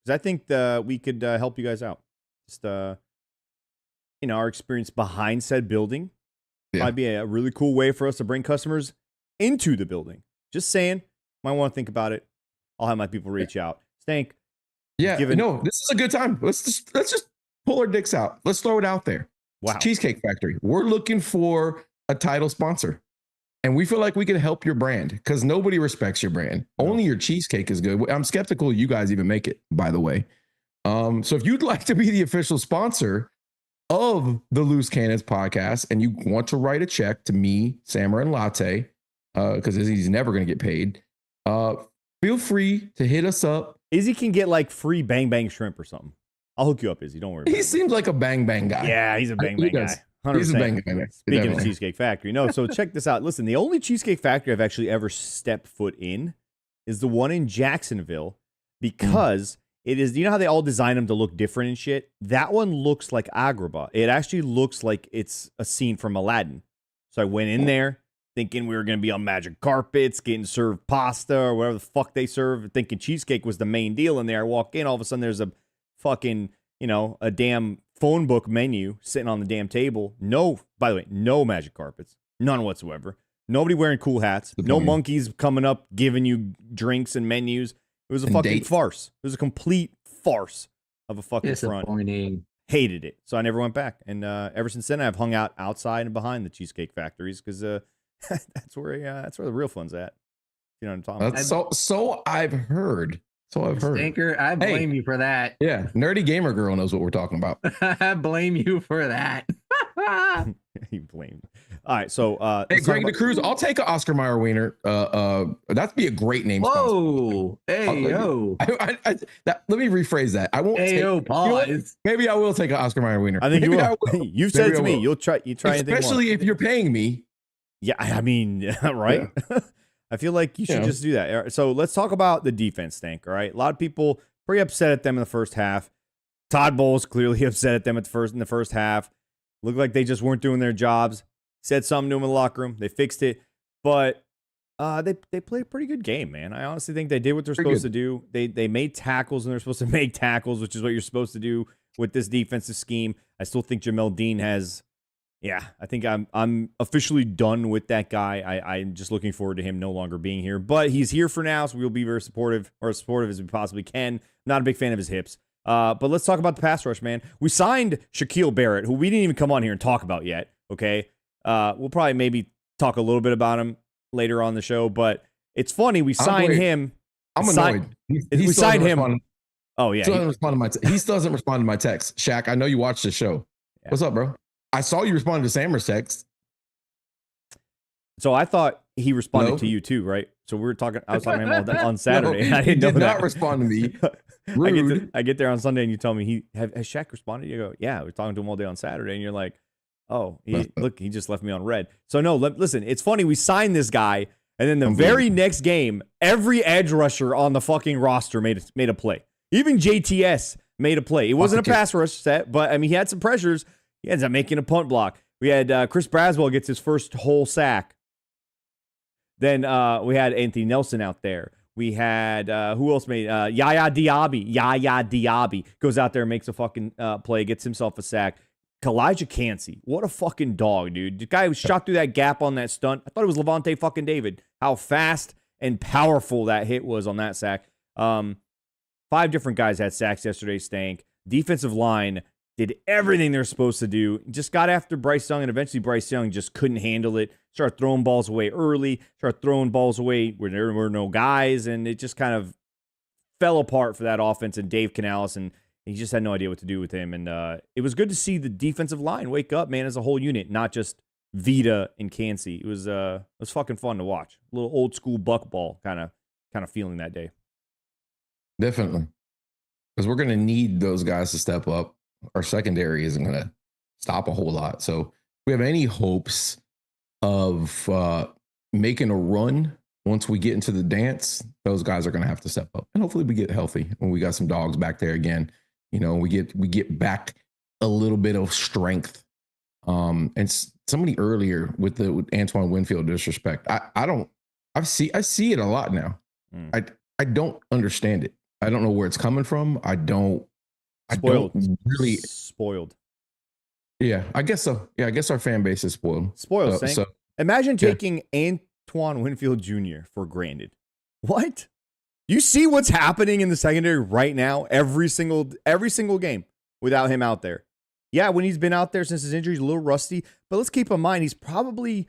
Because I think we could help you guys out. Just, our experience behind said building might be a really cool way for us to bring customers into the building. Just saying. Might want to think about it. I'll have my people reach out. Stank. Yeah, this is a good time. Let's just pull our dicks out. Let's throw it out there. Wow. Cheesecake Factory. We're looking for a title sponsor. And we feel like we can help your brand because nobody respects your brand. Only your cheesecake is good. I'm skeptical you guys even make it, by the way. So if you'd like to be the official sponsor of the Loose Cannons podcast and you want to write a check to me, Sammer, and Latte, because Izzy's never going to get paid, feel free to hit us up. Izzy can get like free Bang Bang shrimp or something. I'll hook you up, Izzy. Don't worry. He seems like a Bang Bang guy. Yeah, he's a Bang Bang guy. 100%. He's a Bang Bang guy. Speaking of Cheesecake Factory. No, so check this out. Listen, the only Cheesecake Factory I've actually ever stepped foot in is the one in Jacksonville because it is, how they all design them to look different and shit? That one looks like Agrabah. It actually looks like it's a scene from Aladdin. So I went in there thinking we were going to be on magic carpets, getting served pasta or whatever the fuck they serve, thinking cheesecake was the main deal in there. I walk in, all of a sudden there's a fucking, a damn phone book menu sitting on the damn table. No, by the way, no magic carpets. None whatsoever. Nobody wearing cool hats. No monkeys coming up giving you drinks and menus. It was a fucking farce. It was a complete farce of a fucking front. Hated it. So I never went back. And ever since then, I've hung out outside and behind the Cheesecake Factories because that's where the real fun's at. You know what I'm talking about? So I've heard. Stinker, I blame you for that. Yeah, nerdy gamer girl knows what we're talking about. I blame you for that. You blame. All right, so hey, Greg DeCruz, I'll take an Oscar Mayer wiener. That'd be a great name. Whoa, hey yo. Let me rephrase that. I won't. Hey yo, pause. Maybe I will take an Oscar Mayer wiener. I think you will. You've said it to me. You try. Especially if you're paying me. Yeah, I mean, right. Yeah. I feel like you should just do that. So let's talk about the defense, Stank. All right, a lot of people pretty upset at them in the first half. Todd Bowles clearly upset at them in the first half. Looked like they just weren't doing their jobs. Said something to him in the locker room. They fixed it, but they played a pretty good game, man. I honestly think they did what they're supposed to do. They made tackles and they're supposed to make tackles, which is what you're supposed to do with this defensive scheme. I still think Jamel Dean has. Yeah, I think I'm officially done with that guy. I'm just looking forward to him no longer being here. But he's here for now, so we'll be very supportive, or as supportive as we possibly can. Not a big fan of his hips. But let's talk about the pass rush, man. We signed Shaquille Barrett, who we didn't even come on here and talk about yet, okay? We'll probably maybe talk a little bit about him later on the show, but it's funny. We signed him. I'm annoyed. We signed him Oh yeah, Still doesn't respond to my he still doesn't respond to my text. Shaq, I know you watched the show. Yeah. What's up, bro? I saw you respond to Sammer's text. So I thought he responded to you too, right? So we were talking. I was talking to him on Saturday. No, I didn't know he did not that. respond to me. Rude. I get there on Sunday and you tell me has Shaq responded? You go, yeah, we're talking to him all day on Saturday, and you're like, oh, look, he just left me on red. So no, listen, it's funny. We signed this guy, and then the very next game, every edge rusher on the fucking roster made a play. Even JTS made a play. It wasn't a pass rush set, but I mean, he had some pressures. He ends up making a punt block. We had Chris Braswell gets his first whole sack. Then we had Anthony Nelson out there. We had, who else made? Yaya Diaby goes out there, makes a fucking play, gets himself a sack. Kalijah Cansey, what a fucking dog, dude. The guy who shot through that gap on that stunt. I thought it was Levante fucking David. How fast and powerful that hit was on that sack. 5 different guys had sacks yesterday, Stank. Defensive line did everything they're supposed to do. Just got after Bryce Young, and eventually Bryce Young just couldn't handle it. Started throwing balls away early, started throwing balls away where there were no guys, and it just kind of fell apart for that offense and Dave Canales, and he just had no idea what to do with him. And it was good to see the defensive line wake up, man, as a whole unit, not just Vita and Cansey. It was fucking fun to watch. A little old school buck ball kind of feeling that day. Definitely. Because we're going to need those guys to step up. Our secondary isn't going to stop a whole lot. So if we have any hopes of making a run once we get into the dance, those guys are going to have to step up. And hopefully we get healthy when we got some dogs back there again. You know, we get back a little bit of strength. And somebody earlier with Antoine Winfield disrespect. I see it a lot now. I don't understand it. I don't know where it's coming from. I don't really spoiled. Yeah, I guess so. Yeah, I guess our fan base is spoiled. So imagine taking Antoine Winfield Jr. for granted. What? You see what's happening in the secondary right now? Every single game without him out there. Yeah, when he's been out there since his injury, he's a little rusty. But let's keep in mind, he's probably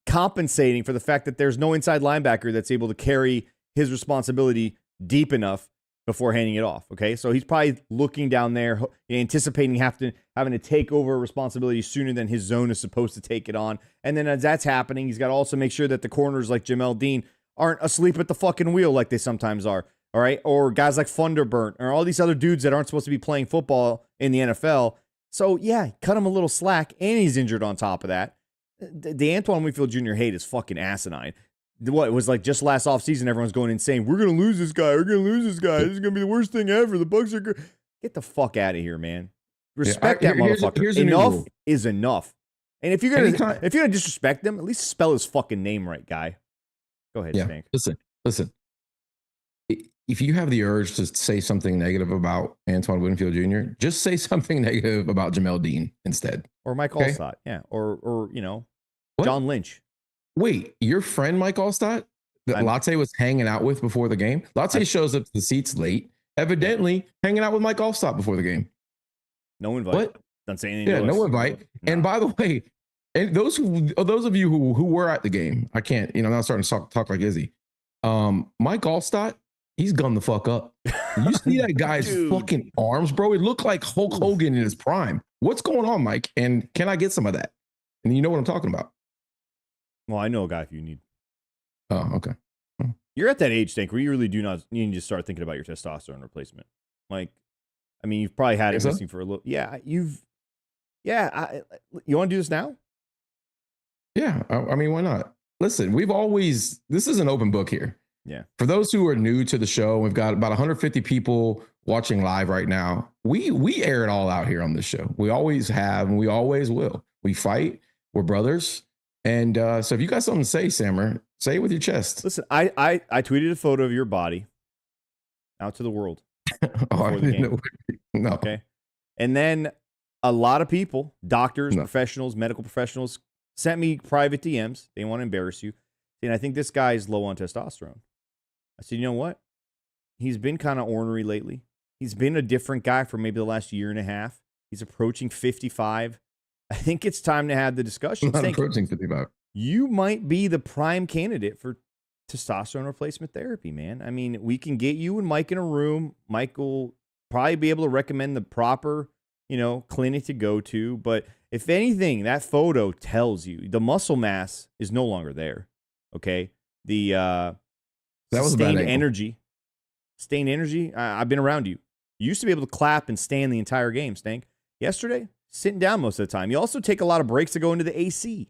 compensating for the fact that there's no inside linebacker that's able to carry his responsibility deep enough before handing it off. Okay, so he's probably looking down there, anticipating having to take over responsibility sooner than his zone is supposed to take it on. And then as that's happening, he's got to also make sure that the corners like Jamel Dean aren't asleep at the fucking wheel like they sometimes are. All right, or guys like Funderburnt or all these other dudes that aren't supposed to be playing football in the NFL. So yeah, cut him a little slack, and he's injured on top of that. The Antoine Winfield Jr. hate is fucking asinine. What it was like just last offseason, everyone's going insane. We're gonna lose this guy. This is gonna be the worst thing ever. The Bucs are good. Get the fuck out of here, man. Respect that motherfucker. Enough is enough. And if you're gonna disrespect them, at least spell his fucking name right, guy. Go ahead, Stank. Listen. If you have the urge to say something negative about Antoine Winfield Jr., just say something negative about Jamel Dean instead. Or Mike Allstott, yeah. Or John Lynch. Wait, your friend Mike Allstott that Latte was hanging out with before the game? Latte shows up to the seats late, evidently hanging out with Mike Allstott before the game. No invite. What? Don't say anything. Yeah, no invite. No. And by the way, and those of you who were at the game, I can't, I'm not starting to talk like Izzy. Mike Allstott, he's gunned the fuck up. You see that guy's fucking arms, bro? It looked like Hulk Hogan in his prime. What's going on, Mike? And can I get some of that? And you know what I'm talking about. Well, I know a guy if you need. Oh, okay. You're at that age, Stank, where you really do not need to start thinking about your testosterone replacement. Like, I mean, you've probably had it missing for a little. Yeah, you want to do this now? Yeah, I mean, why not? Listen, this is an open book here. Yeah. For those who are new to the show, we've got about 150 people watching live right now. We air it all out here on this show. We always have, and we always will. We fight. We're brothers. And so if you got something to say, Sammer, say it with your chest. Listen, I tweeted a photo of your body out to the world. Oh, I didn't know. No. Okay. And then a lot of people, doctors, professionals, medical professionals, sent me private DMs. They want to embarrass you. And I think this guy is low on testosterone. I said, you know what? He's been kind of ornery lately. He's been a different guy for maybe the last year and a half. He's approaching 55. I think it's time to have the discussion. I'm approaching 55. You might be the prime candidate for testosterone replacement therapy, man. I mean, we can get you and Mike in a room. Mike will probably be able to recommend the proper, clinic to go to. But if anything, that photo tells you the muscle mass is no longer there. Okay. The that was sustained energy. I've been around you. You used to be able to clap and stand the entire game, Stank. Yesterday, sitting down most of the time. You also take a lot of breaks to go into the AC.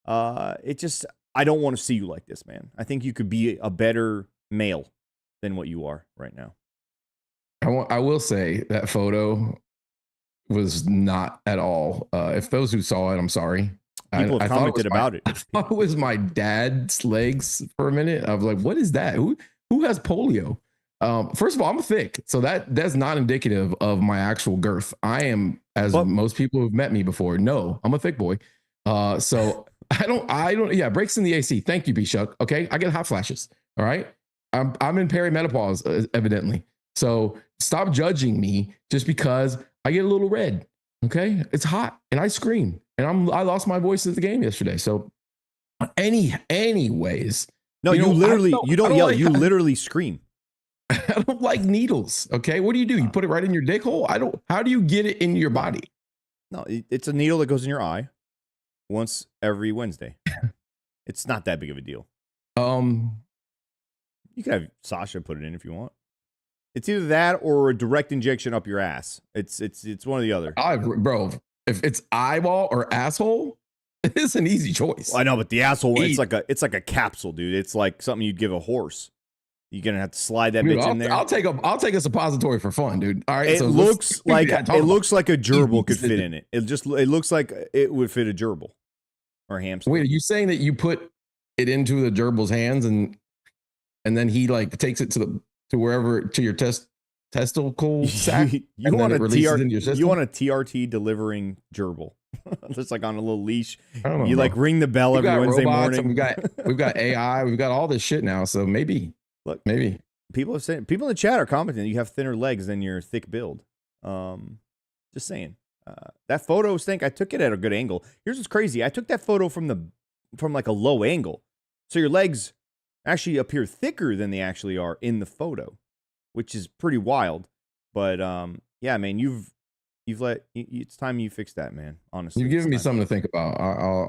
I don't want to see you like this, man. I think you could be a better male than what you are right now. I will say that photo was not at all. If those who saw it, I'm sorry. People have commented about it. I thought it was my dad's legs for a minute. I was like, what is that? Who has polio? First of all, I'm thick, so that's not indicative of my actual girth. I am, as most people who've met me before know, I'm a thick boy. So I don't. Yeah, breaks in the AC. Thank you, B-Shuck. Okay, I get hot flashes. All right, I'm in perimenopause, evidently. So stop judging me just because I get a little red. Okay, it's hot and I scream, and I lost my voice at the game yesterday. So, anyways, no, you don't yell. You literally scream. I don't like needles. Okay. What do? You put it right in your dick hole? How do you get it in your body? No, it's a needle that goes in your eye once every Wednesday. It's not that big of a deal. You can have Sasha put it in if you want. It's either that or a direct injection up your ass. It's one or the other. Bro, if it's eyeball or asshole, it's an easy choice. Well, I know, but the asshole, it's like a capsule, dude. It's like something you'd give a horse. You're gonna have to slide that bitch in there. I'll take a suppository for fun, dude. All right. It looks like a gerbil could fit in it. It looks like it would fit a gerbil or a hamster. Wait, are you saying that you put it into the gerbil's hands and then he like takes it to wherever to your testicle sac? You want a TRT delivering gerbil, just like on a little leash. You like ring the bell every Wednesday morning. We've got AI. We've got all this shit now. So maybe. Look, maybe people in the chat are commenting that you have thinner legs than your thick build. Just saying. That photo, Stank, I took it at a good angle. Here's what's crazy. I took that photo from like a low angle. So your legs actually appear thicker than they actually are in the photo, which is pretty wild. But yeah, man, it's time you fix that, man. Honestly. You've given me something to think about.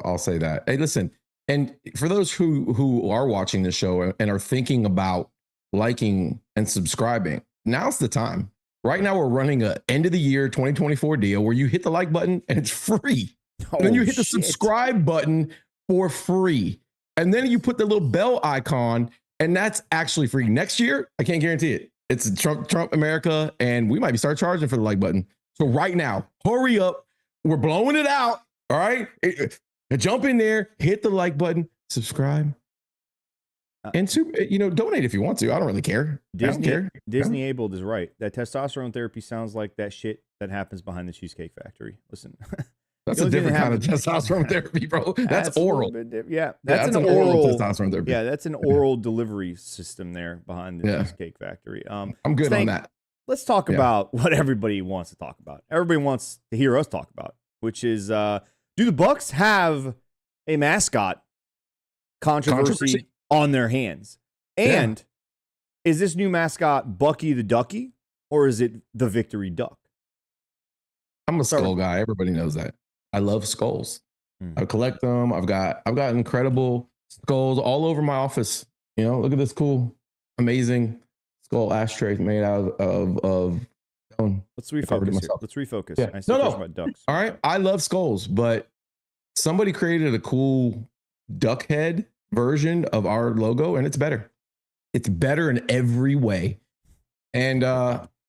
I'll say that. Hey, listen. And for those who are watching this show and are thinking about liking and subscribing, now's the time. Right now, we're running a end of the year 2024 deal where you hit the like button and it's free. And then you hit the subscribe button for free. And then you put the little bell icon and that's actually free. Next year, I can't guarantee it. It's Trump America, and we might start charging for the like button. So right now, hurry up. We're blowing it out. All right. Jump in there, hit the like button, subscribe, and donate if you want to. I don't really care. Disney Abled is right. That testosterone therapy sounds like that shit that happens behind the Cheesecake Factory. Listen, that's a different kind of testosterone therapy, bro. That's oral. That's an oral testosterone therapy. Yeah, that's an oral delivery system there behind the Cheesecake Factory. I'm good on that. Let's talk about what everybody wants to talk about. Everybody wants to hear us talk about, which is do the Bucs have a mascot controversy on their hands? And is this new mascot Bucky the Ducky, or is it the Victory Duck? I'm a skull guy. Everybody knows that. I love skulls. I collect them. I've got incredible skulls all over my office. Look at this cool, amazing skull ashtray made out of stone. Let's refocus. Yeah. No. About ducks. All right. I love skulls, but somebody created a cool duck head version of our logo, and it's better. It's better in every way. And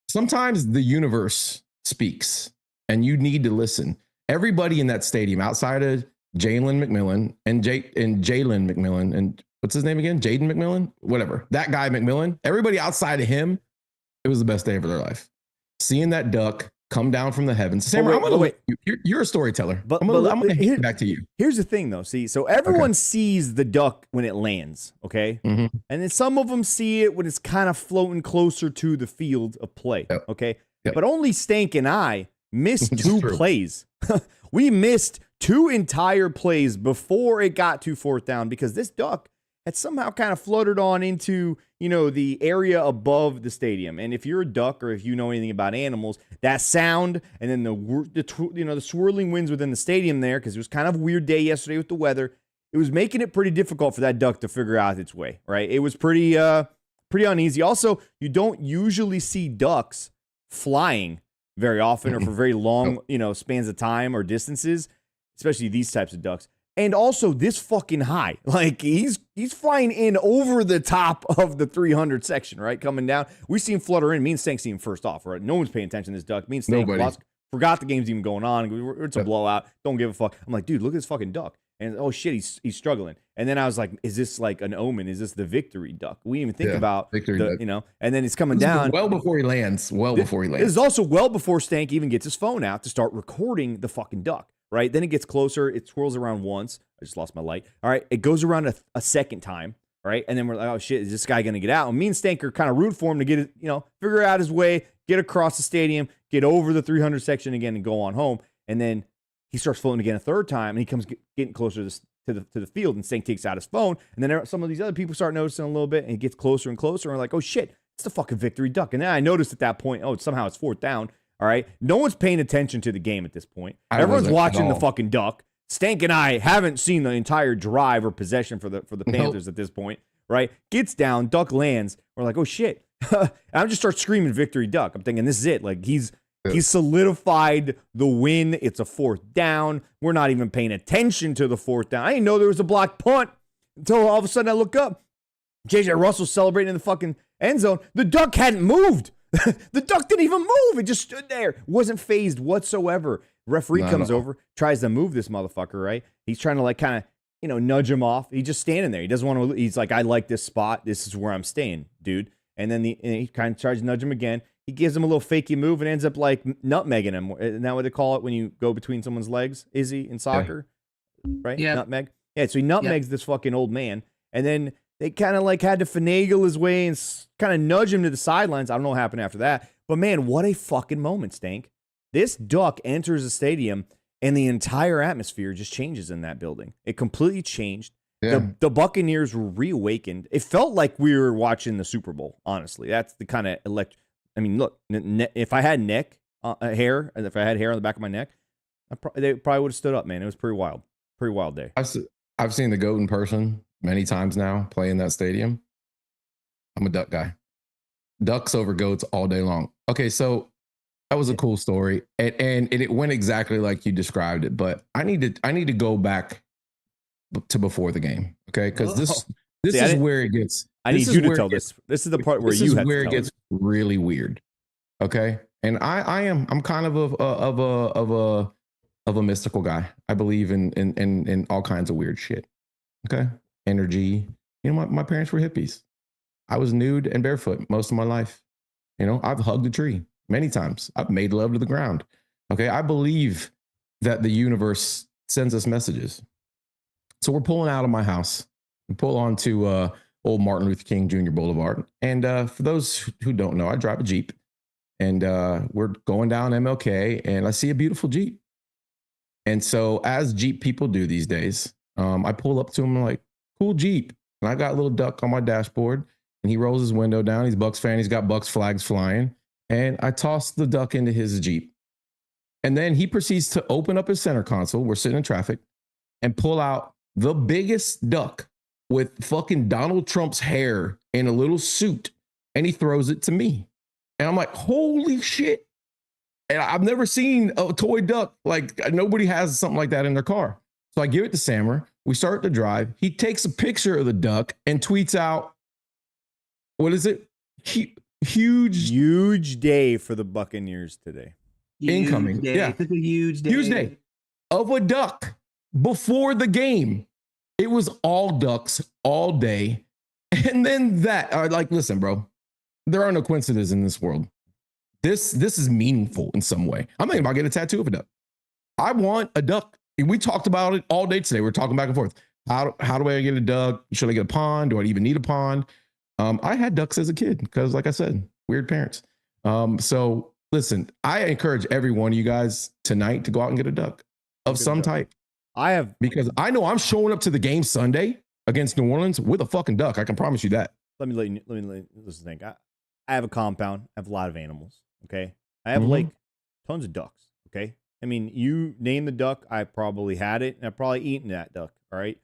sometimes the universe speaks, and you need to listen. Everybody in that stadium, outside of Jalen McMillan and Jalen McMillan, and what's his name again? Jaden McMillan? Whatever. That guy McMillan. Everybody outside of him, it was the best day of their life. Seeing that duck come down from the heavens. Sam, you're a storyteller. I'm gonna hand it back to you. Here's the thing, though. See, so everyone sees the duck when it lands, okay? And then some of them see it when it's kind of floating closer to the field of play, okay? But only Stank and I missed two plays. We missed two entire plays before it got to fourth down because this duck had somehow kind of fluttered on into, the area above the stadium. And if you're a duck or if you know anything about animals, that sound and then the swirling winds within the stadium there, because it was kind of a weird day yesterday with the weather, it was making it pretty difficult for that duck to figure out its way, right? It was pretty uneasy. Also, you don't usually see ducks flying very often or for very long, spans of time or distances, especially these types of ducks. And also this fucking high, like he's flying in over the top of the 300 section, right? Coming down. We seen flutter in. Me and Stank see him first off, right? No one's paying attention to this duck. Me and Stank forgot the game's even going on. It's a blowout. Don't give a fuck. I'm like, dude, look at this fucking duck. And oh shit, he's struggling. And then I was like, is this like an omen? Is this the victory duck? We didn't even think about and then it's coming down. Well before he lands. Before he lands. This is also well before Stank even gets his phone out to start recording the fucking duck. Right? Then it gets closer. It swirls around once. I just lost my light. All right. It goes around a second time. Right. And then we're like, oh shit, is this guy going to get out? And me and Stank are kind of rooting for him to get it, figure out his way, get across the stadium, get over the 300 section again and go on home. And then he starts floating again a third time and he comes getting closer to the field and Stank takes out his phone. And then some of these other people start noticing a little bit and it gets closer and closer. And we're like, oh shit, it's the fucking victory duck. And then I noticed at that point, somehow it's fourth down. All right. No one's paying attention to the game at this point. Everyone's watching the fucking duck. Stank and I haven't seen the entire drive or possession for the Panthers at this point. Right. Gets down. Duck lands. We're like, oh shit. I just start screaming victory duck. I'm thinking this is it. Like he's solidified the win. It's a fourth down. We're not even paying attention to the fourth down. I didn't know there was a blocked punt until all of a sudden I look up. JJ Russell celebrating in the fucking end zone. The duck hadn't moved. The duck didn't even move. It just stood there. Wasn't phased whatsoever. Referee comes over, tries to move this motherfucker, right? He's trying to like kind of, nudge him off. He's just standing there. He doesn't want to, he's like, I like this spot. This is where I'm staying, dude. And then he kind of tries to nudge him again. He gives him a little fakey move and ends up like nutmegging him. Isn't that what they call it when you go between someone's legs? Izzy in soccer, right? Yeah. Nutmeg. Yeah. So he nutmegs this fucking old man. And then they kind of like had to finagle his way and kind of nudge him to the sidelines. I don't know what happened after that. But man, what a fucking moment, Stank. This duck enters the stadium and the entire atmosphere just changes in that building. It completely changed. Yeah. The Buccaneers were reawakened. It felt like we were watching the Super Bowl, honestly. That's the kind of I mean, look, if I had hair, if I had hair on the back of my neck, they probably would have stood up, man. It was pretty wild. Pretty wild day. I've seen the GOAT in person many times now, play in that stadium. I'm a duck guy. Ducks over goats all day long. Okay, so that was a cool story, and it went exactly like you described it. But I need to go back to before the game, okay? Because this is where it gets. I need you to tell this. This is the part where you have where it gets really weird, okay? And I'm kind of a mystical guy. I believe in all kinds of weird shit. Okay, energy. My parents were hippies. I was nude and barefoot most of my life. I've hugged a tree many times. I've made love to the ground. Okay, I believe that the universe sends us messages. So we're pulling out of my house. We pull onto old Martin Luther King Jr. Boulevard. And for those who don't know, I drive a Jeep. And we're going down MLK, and I see a beautiful Jeep. And so as Jeep people do these days, I pull up to him and I'm like, cool Jeep. And I got a little duck on my dashboard. And he rolls his window down. He's a Bucs fan. He's got Bucs flags flying. And I toss the duck into his Jeep. And then he proceeds to open up his center console. We're sitting in traffic and pull out the biggest duck with fucking Donald Trump's hair in a little suit. And he throws it to me. And I'm like, holy shit. And I've never seen a toy duck. Like nobody has something like that in their car. So I give it to Sammer. We start to drive. He takes a picture of the duck and tweets out, what is it? Huge day for the Buccaneers today. Incoming. Day. Yeah. It's a huge day. Huge day of a duck before the game. It was all ducks all day. And then listen, bro, there are no coincidences in this world. This is meaningful in some way. I'm thinking about getting a tattoo of a duck. I want a duck. We talked about it all day today. We're talking back and forth. How do I get a duck? Should I get a pond? Do I even need a pond? I had ducks as a kid because, like I said, weird parents. So listen, I encourage every one of you guys tonight to go out and get a duck of some type. Because I know I'm showing up to the game Sunday against New Orleans with a fucking duck. I can promise you that. Let me listen. Think. I have a compound. I have a lot of animals. Okay, I have like tons of ducks. Okay, I mean, you name the duck, I probably had it, and I've probably eaten that duck. All right,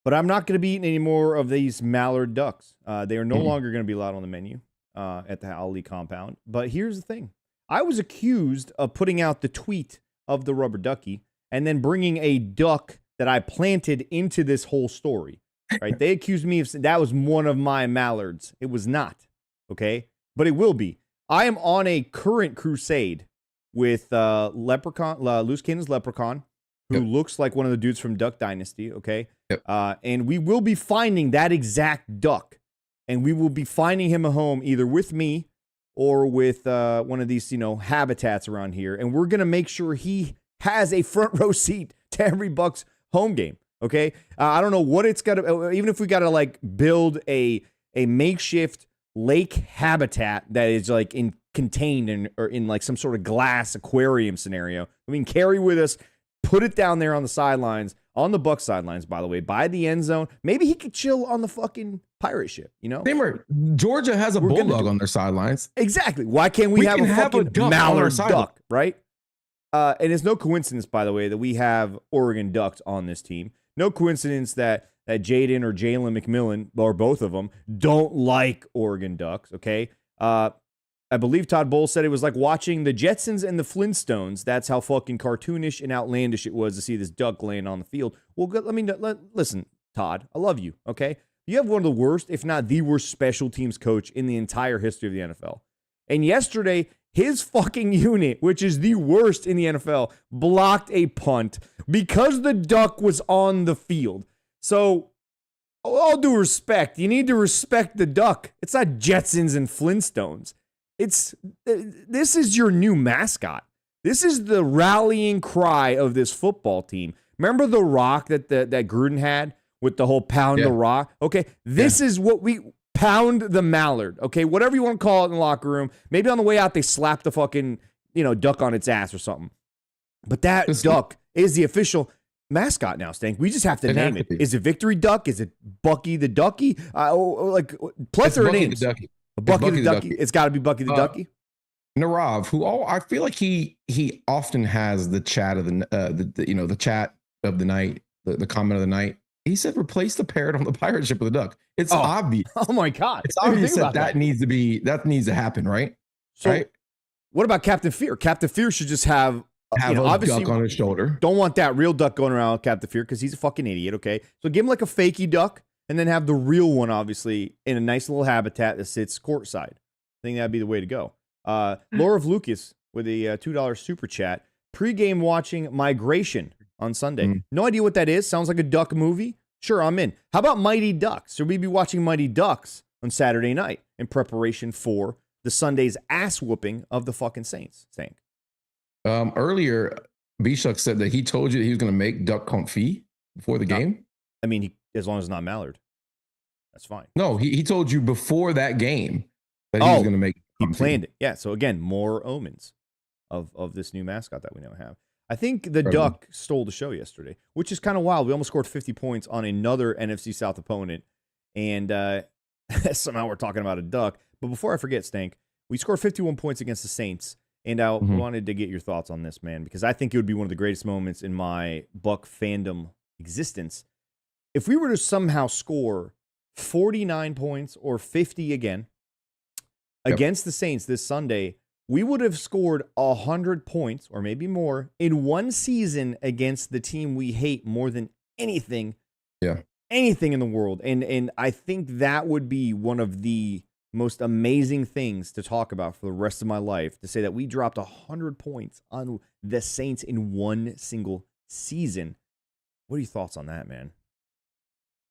but I'm not going to be eating any more of these mallard ducks. They are no longer going to be allowed on the menu at the Ali compound. But here's the thing: I was accused of putting out the tweet of the rubber ducky and then bringing a duck that I planted into this whole story. Right? They accused me of that was one of my mallards. It was not. Okay, but it will be. I am on a current crusade with Loose Cannon's Leprechaun, who looks like one of the dudes from Duck Dynasty. Okay, and we will be finding that exact duck, and we will be finding him a home either with me or with one of these, habitats around here, and we're gonna make sure he has a front row seat to every Bucs home game. Okay, I don't know what it's got to. Even if we got to like build a makeshift lake habitat that is like contained in like some sort of glass aquarium scenario. I mean, carry with us, put it down there on the sidelines, on the Bucs sidelines, by the way, by the end zone. Maybe he could chill on the fucking pirate ship, Famer, Georgia has a bulldog on their sidelines. Exactly. Why can't we have a fucking mallard duck, right? And it's no coincidence, by the way, that we have Oregon Ducks on this team. No coincidence that Jaden or Jalen McMillan, or both of them, don't like Oregon Ducks, okay? I believe Todd Bowles said it was like watching the Jetsons and the Flintstones. That's how fucking cartoonish and outlandish it was to see this duck laying on the field. Well, listen, Todd, I love you, okay? You have one of the worst, if not the worst, special teams coach in the entire history of the NFL. And yesterday, his fucking unit, which is the worst in the NFL, blocked a punt because the duck was on the field. So, all due respect, you need to respect the duck. It's not Jetsons and Flintstones. This is your new mascot. This is the rallying cry of this football team. Remember the rock that Gruden had with the whole pound the rock? Okay, this is what we pound the mallard. Okay, whatever you want to call it in the locker room. Maybe on the way out they slap the fucking duck on its ass or something. But that duck is the official mascot now, Stank. We just have to name it. Is it Victory Duck? Is it Bucky the Ducky? Like plethora of names. Bucky the Ducky. It's got to be Bucky the Ducky. Narav, who I feel like he often has the chat of the chat of the night, the comment of the night. He said replace the parrot on the pirate ship with a duck. It's obvious. Oh my god! It's obvious that needs to happen, right? So, right. What about Captain Fear? Captain Fear should just have a duck on his shoulder. Don't want that real duck going around with Captain Fear because he's a fucking idiot. Okay, so give him like a fakey duck, and then have the real one obviously in a nice little habitat that sits courtside. I think that'd be the way to go. Laura of Lucas with a $2 super chat. Pre-game watching Migration on Sunday. No idea what that is. Sounds like a duck movie. Sure, I'm in. How about Mighty Ducks? Should we be watching Mighty Ducks on Saturday night in preparation for the Sunday's ass whooping of the fucking Saints? Stank. Earlier, Bishuk said that he told you that he was going to make duck confit before the game. I mean, as long as it's not mallard, that's fine. No, he told you before that game that he was going to make. He planned it. Yeah. So again, more omens of this new mascot that we now have. I think the duck stole the show yesterday, which is kind of wild. We almost scored 50 points on another NFC South opponent, and somehow we're talking about a duck. But before I forget, Stank, we scored 51 points against the Saints, and I wanted to get your thoughts on this, man, because I think it would be one of the greatest moments in my Buck fandom existence. If we were to somehow score 49 points or 50 again against the Saints this Sunday, we would have scored 100 points or maybe more in one season against the team we hate more than anything in the world. And I think that would be one of the most amazing things to talk about for the rest of my life, to say that we dropped 100 points on the Saints in one single season. What are your thoughts on that, man?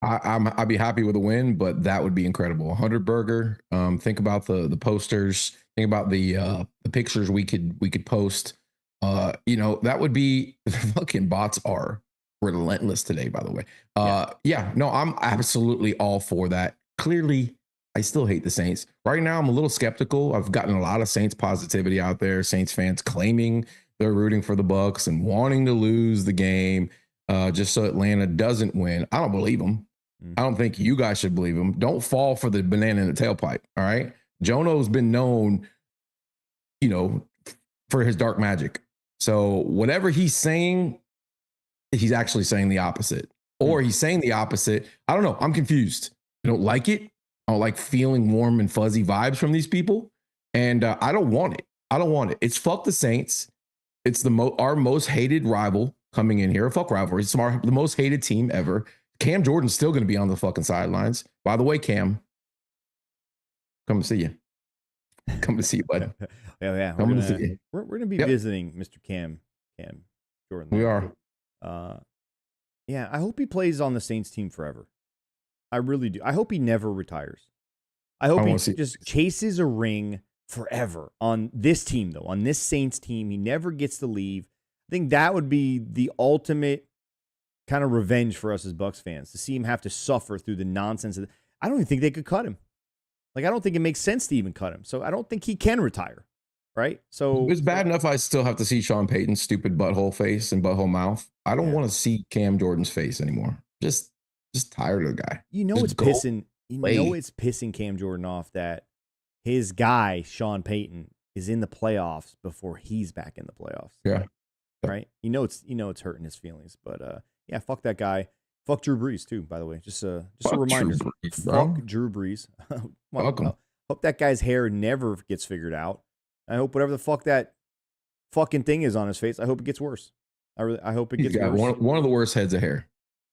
I'd be happy with a win, but that would be incredible. 100 burger. Think about the posters. Think about the pictures we could post. That would be. Fucking bots are relentless today, by the way. I'm absolutely all for that. Clearly, I still hate the Saints. Right now, I'm a little skeptical. I've gotten a lot of Saints positivity out there. Saints fans claiming they're rooting for the Bucs and wanting to lose the game just so Atlanta doesn't win. I don't believe them. I don't think you guys should believe him. Don't fall for the banana in the tailpipe. All right. Jono's been known, for his dark magic. So whatever he's saying, he's actually saying the opposite. Or he's saying the opposite. I don't know. I'm confused. I don't like it. I don't like feeling warm and fuzzy vibes from these people. And I don't want it. I don't want it. It's fuck the Saints. It's our most hated rival coming in here. Fuck rivalry. It's the most hated team ever. Cam Jordan's still going to be on the fucking sidelines. By the way, Cam, come to see you. Come to see you, bud. Yeah. We're going to be visiting Mr. Cam Jordan. We are. Yeah, I hope he plays on the Saints team forever. I really do. I hope he never retires. I hope he just chases a ring forever on this team, though. On this Saints team, he never gets to leave. I think that would be the ultimate kind of revenge for us as Bucs fans, to see him have to suffer through the nonsense. I don't even think they could cut him. Like, I don't think it makes sense to even cut him. So I don't think he can retire, right? So it's bad enough I still have to see Sean Payton's stupid butthole face and butthole mouth. I don't want to see Cam Jordan's face anymore. Just tired of the guy. It's pissing Cam Jordan off that his guy, Sean Payton, is in the playoffs before he's back in the playoffs. Yeah. Right? It's hurting his feelings. But yeah, fuck that guy. Fuck Drew Brees too, by the way. Just a reminder. Fuck Drew Brees. Hope that guy's hair never gets figured out. I hope whatever the fuck that fucking thing is on his face, I hope it gets worse. I hope it gets worse. One of the worst heads of hair.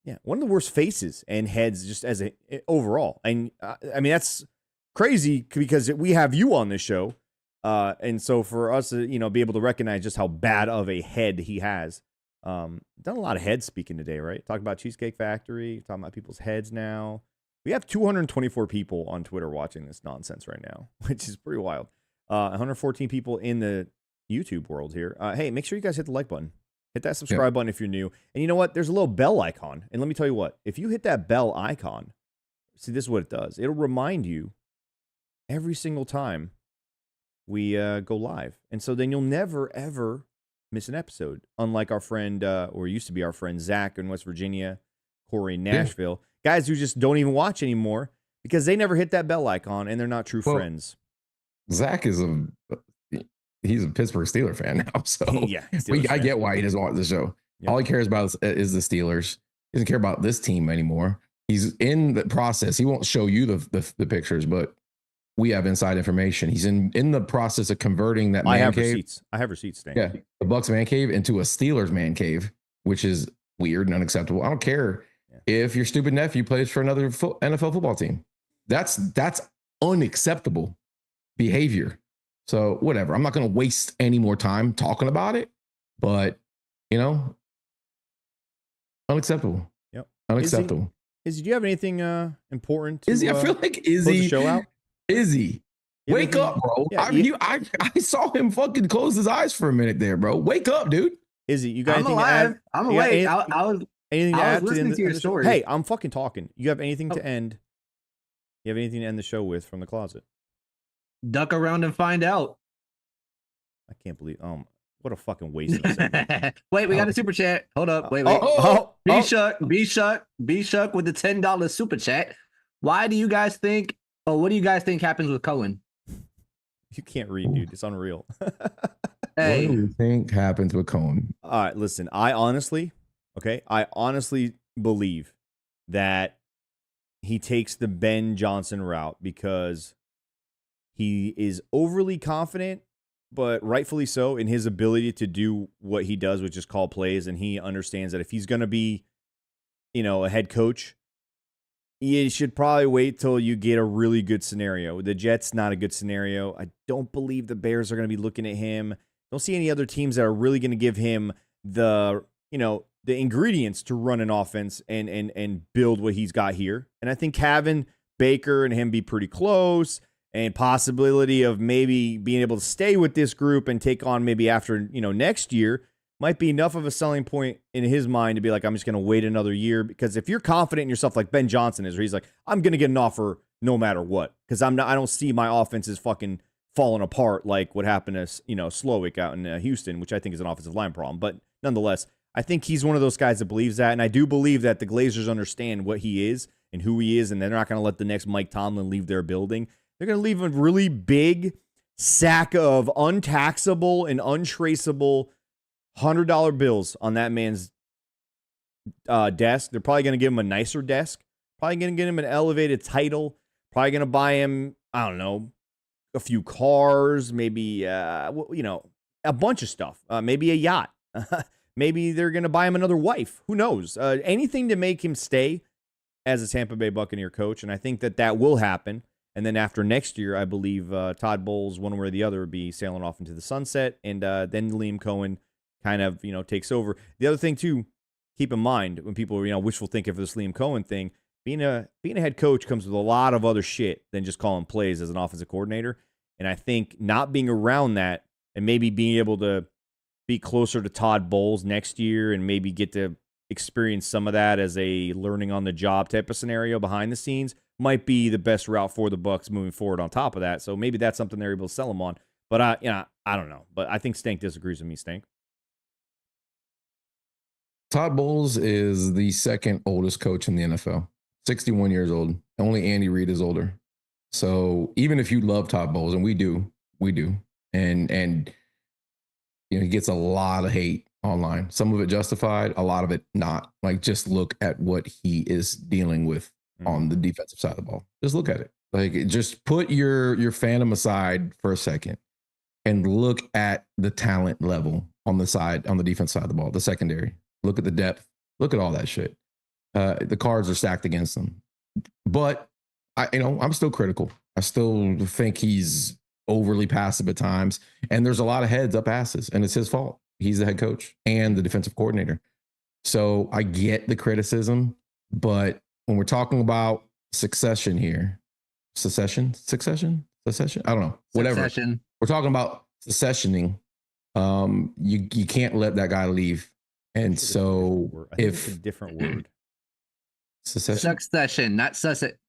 Yeah, one of the worst faces and heads just as a overall. And I mean, that's crazy because we have you on this show. And so for us to, be able to recognize just how bad of a head he has. Done a lot of head speaking today, right? Talking about Cheesecake Factory, talking about people's heads now. We have 224 people on Twitter watching this nonsense right now, which is pretty wild. 114 people in the YouTube world here. Hey, make sure you guys hit the like button. Hit that subscribe button if you're new. And you know what? There's a little bell icon. And let me tell you what. If you hit that bell icon, see, this is what it does. It'll remind you every single time we go live. And so then you'll never, ever miss an episode. Unlike our friend, or used to be our friend, Zach in West Virginia, Corey in Nashville. Guys who just don't even watch anymore because they never hit that bell icon and they're not true friends. Zach is he's a Pittsburgh Steelers fan now. So yeah, I get why he doesn't watch the show. Yep. All he cares about is the Steelers. He doesn't care about this team anymore. He's in the process. He won't show you the pictures, but we have inside information. He's in the process of converting that man cave. I have receipts. Stank. Yeah, the Bucs man cave into a Steelers man cave, which is weird and unacceptable. I don't care if your stupid nephew plays for another NFL football team. That's unacceptable behavior. So whatever. I'm not going to waste any more time talking about it, but unacceptable. Yep. Unacceptable. Izzy, do you have anything important? Izzy, I feel like Izzy. Show out. Izzy, wake up, bro. Yeah, I saw him fucking close his eyes for a minute there, bro. Wake up, dude. Izzy, you got anything alive. to add? I'm awake. I was listening to your story. Hey, I'm fucking talking. You have anything to end? You have anything to end the show with from the closet? Duck around and find out. I can't believe. What a fucking waste of a second. Wait, we got a super chat. Hold up. Wait. B Shuck with the $10 super chat. Why do you guys think? Oh, what do you guys think happens with Cohen? You can't read, dude. It's unreal. Hey. What do you think happens with Cohen? All right, listen. I honestly believe that he takes the Ben Johnson route because he is overly confident, but rightfully so, in his ability to do what he does, which is call plays. And he understands that if he's going to be, a head coach, you should probably wait till you get a really good scenario. The Jets, not a good scenario. I don't believe the Bears are going to be looking at him. Don't see any other teams that are really going to give him the ingredients to run an offense and build what he's got here. And I think having Baker and him be pretty close, and possibility of maybe being able to stay with this group and take on maybe after, next year might be enough of a selling point in his mind to be like, I'm just going to wait another year. Because if you're confident in yourself like Ben Johnson is, where he's like, I'm going to get an offer no matter what, because I don't see my offenses fucking falling apart like what happened to, Slowick out in Houston, which I think is an offensive line problem. But nonetheless, I think he's one of those guys that believes that. And I do believe that the Glazers understand what he is and who he is, and they're not going to let the next Mike Tomlin leave their building. They're going to leave a really big sack of untaxable and untraceable $100 bills on that man's desk. They're probably going to give him a nicer desk, probably going to get him an elevated title, probably going to buy him, I don't know, a few cars, maybe, a bunch of stuff, maybe a yacht. Maybe they're going to buy him another wife. Who knows? Anything to make him stay as a Tampa Bay Buccaneer coach. And I think that will happen. And then after next year, I believe Todd Bowles, one way or the other, would be sailing off into the sunset. And then Liam Cohen kind of, takes over. The other thing, too, keep in mind when people are, wishful thinking for this Liam Cohen thing, being a head coach comes with a lot of other shit than just calling plays as an offensive coordinator. And I think not being around that and maybe being able to be closer to Todd Bowles next year and maybe get to experience some of that as a learning on the job type of scenario behind the scenes might be the best route for the Bucs moving forward on top of that. So maybe that's something they're able to sell him on. But I don't know. But I think Stank disagrees with me, Stank. Todd Bowles is the second oldest coach in the NFL, 61 years old. Only Andy Reid is older. So even if you love Todd Bowles, and we do, and he gets a lot of hate online. Some of it justified, a lot of it not. Like, just look at what he is dealing with on the defensive side of the ball. Just look at it. Like, just put your fandom aside for a second and look at the talent level on the defense side of the ball, the secondary. Look at the depth. Look at all that shit. The cards are stacked against them. But I'm still critical. I still think he's overly passive at times, and there's a lot of heads up asses, and it's his fault. He's the head coach and the defensive coordinator. So I get the criticism, but when we're talking about succession here, secession, I don't know, whatever. Succession. We're talking about secessioning. You can't let that guy leave. And so if it's a different word, succession,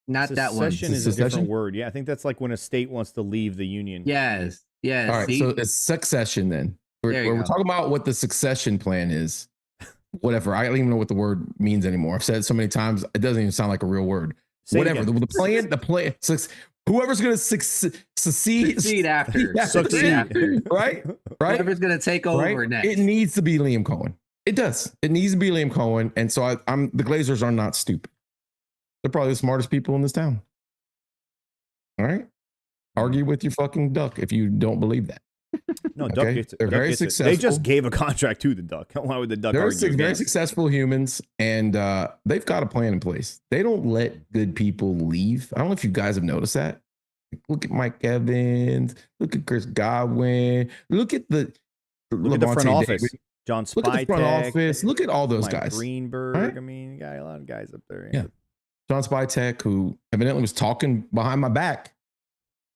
not that one. Secession is a different word. Yeah, I think that's like when a state wants to leave the union. Yes. All right, so it's succession then. We're talking about what the succession plan is. Whatever. I don't even know what the word means anymore. I've said it so many times, it doesn't even sound like a real word. Whatever. The plan. Whoever's going to succeed after. Right? Whoever's going to take over next. It needs to be Liam Cohen. It does. It needs to be Liam Cohen. And so the Glazers are not stupid. They're probably the smartest people in this town. All right? Argue with your fucking duck if you don't believe that. No, Duck gets it. They're very successful. They just gave a contract to the Duck. Why would the Duck argue? Very successful humans, and they've got a plan in place. They don't let good people leave. I don't know if you guys have noticed that. Look at Mike Evans. Look at Chris Godwin. Look at the front office. John Spytek. Look at the front office. Look at all those Mike guys. Greenberg. Right? I mean, you got a lot of guys up there. Yeah. John Spytek, who evidently was talking behind my back.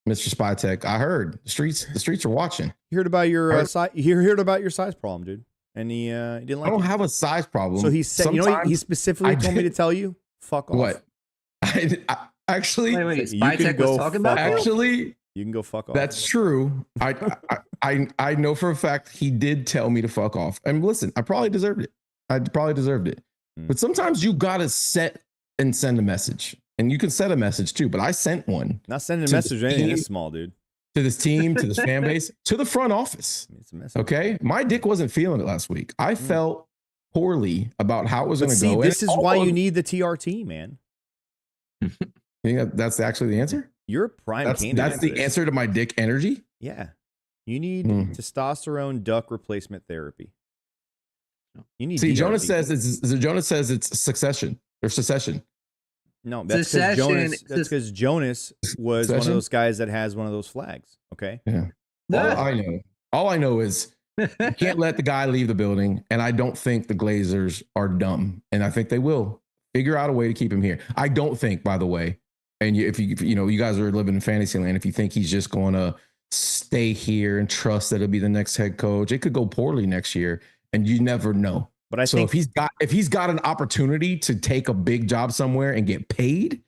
Mr. Spytek, I heard the streets are watching. You heard about your size problem, dude, and he didn't like. I don't have a size problem. So he said, he specifically told me to tell you, fuck off. What? I actually, wait. Spytek was talking about actually. You can go fuck off. That's true. I know for a fact he did tell me to fuck off. And listen, I probably deserved it. But sometimes you gotta set and send a message. And you can set a message too, but I sent one. Not sending a message or anything. It's small, dude. To this team, to this fan base, to the front office. It's a message. Okay? My dick wasn't feeling it last week. I felt poorly about how it was going to go. This is why you need the TRT, man. You think that's actually the answer? You're a prime candidate. That's the answer to my dick energy? Yeah. You need testosterone duck replacement therapy. You need DRT. Jonas says it's succession or secession. No, that's because Jonas was one of those guys that has one of those flags. Okay. Yeah. All I know is you can't let the guy leave the building, and I don't think the Glazers are dumb, and I think they will figure out a way to keep him here. I don't think, by the way, and if you guys are living in fantasy land, if you think he's just going to stay here and trust that he'll be the next head coach, it could go poorly next year, and you never know. But I think if he's got an opportunity to take a big job somewhere and get paid,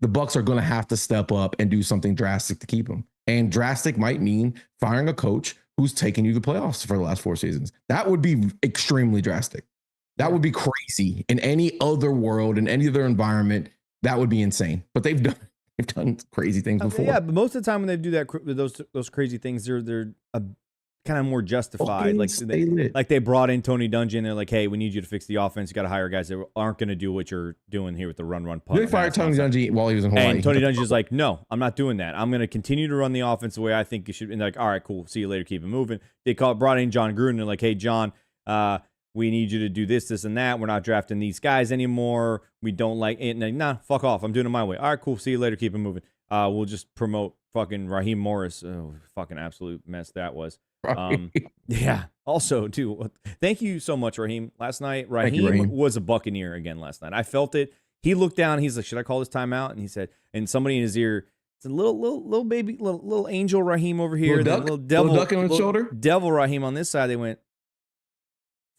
the Bucs are going to have to step up and do something drastic to keep him. And drastic might mean firing a coach who's taken you to the playoffs for the last 4 seasons. That would be extremely drastic. That would be crazy. In any other world, in any other environment, that would be insane. But they've done crazy things before. Yeah, but most of the time when they do that, those crazy things, they're kind of more justified. Like they brought in Tony Dungy. They're like, hey, we need you to fix the offense. You got to hire guys that aren't going to do what you're doing here with the run punt. They fired Tony Dungy while he was in Hawaii. And Tony Dungy's like, no, I'm not doing that. I'm going to continue to run the offense the way I think you should. And they're like, all right, cool. See you later. Keep it moving. They brought in John Gruden. They're like, hey, John, we need you to do this, and that. We're not drafting these guys anymore. We don't like it. And like, nah, fuck off. I'm doing it my way. All right, cool. See you later. Keep it moving. We'll just promote fucking Raheem Morris. Oh, fucking absolute mess that was. Yeah. Also, too, thank you so much, Raheem. Last night, Raheem was a Buccaneer again last night. I felt it. He looked down. He's like, should I call this timeout? And he said, and somebody in his ear, it's a little baby, little angel Raheem over here. Little duck on his shoulder. Devil Raheem on this side. They went,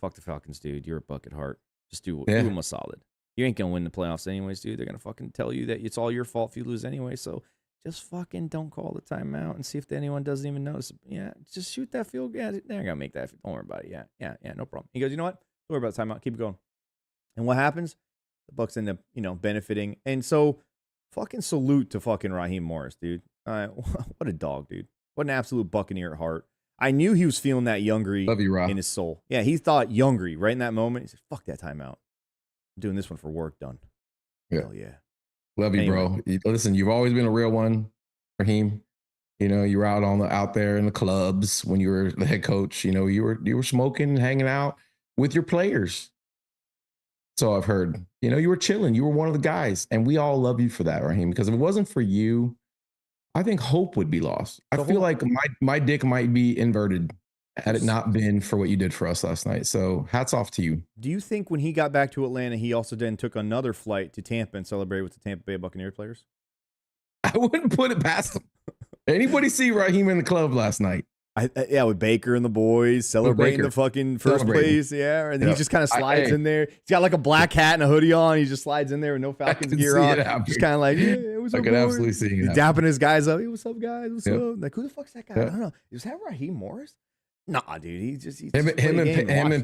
fuck the Falcons, dude. You're a bucket heart. Just do them a solid. You ain't going to win the playoffs anyways, dude. They're going to fucking tell you that it's all your fault if you lose anyway. So just fucking don't call the timeout and see if anyone doesn't even notice. Yeah, just shoot that field. Yeah, they're going to make that. Don't worry about it. Yeah, no problem. He goes, you know what? Don't worry about the timeout. Keep it going. And what happens? The Bucs end up, benefiting. And so fucking salute to fucking Raheem Morris, dude. What a dog, dude. What an absolute Buccaneer at heart. I knew he was feeling that Youngry in his soul. Yeah, he thought Youngry right in that moment. He said, fuck that timeout. I'm doing this one for work done. Yeah. Hell yeah. Love you, bro. Listen, you've always been a real one, Raheem. You were out there in the clubs when you were the head coach. You were smoking and hanging out with your players. So I've heard. You were chilling. You were one of the guys, and we all love you for that, Raheem. Because if it wasn't for you, I think hope would be lost. I feel like my dick might be inverted had it not been for what you did for us last night. So hats off to you. Do you think when he got back to Atlanta, he also then took another flight to Tampa and celebrated with the Tampa Bay Buccaneers players? I wouldn't put it past him. Anybody see Raheem in the club last night? Yeah, with Baker and the boys celebrating the fucking first place. Yeah, and he just kind of slides in there. He's got like a black hat and a hoodie on. He just slides in there with no Falcons gear on. Just kind of like, yeah, what's up, I could absolutely see it. He's dapping his guys up. Hey, what's up, guys? What's up? Like, who the fuck's that guy? I don't know. Is that Raheem Morris? Nah, dude. He's him and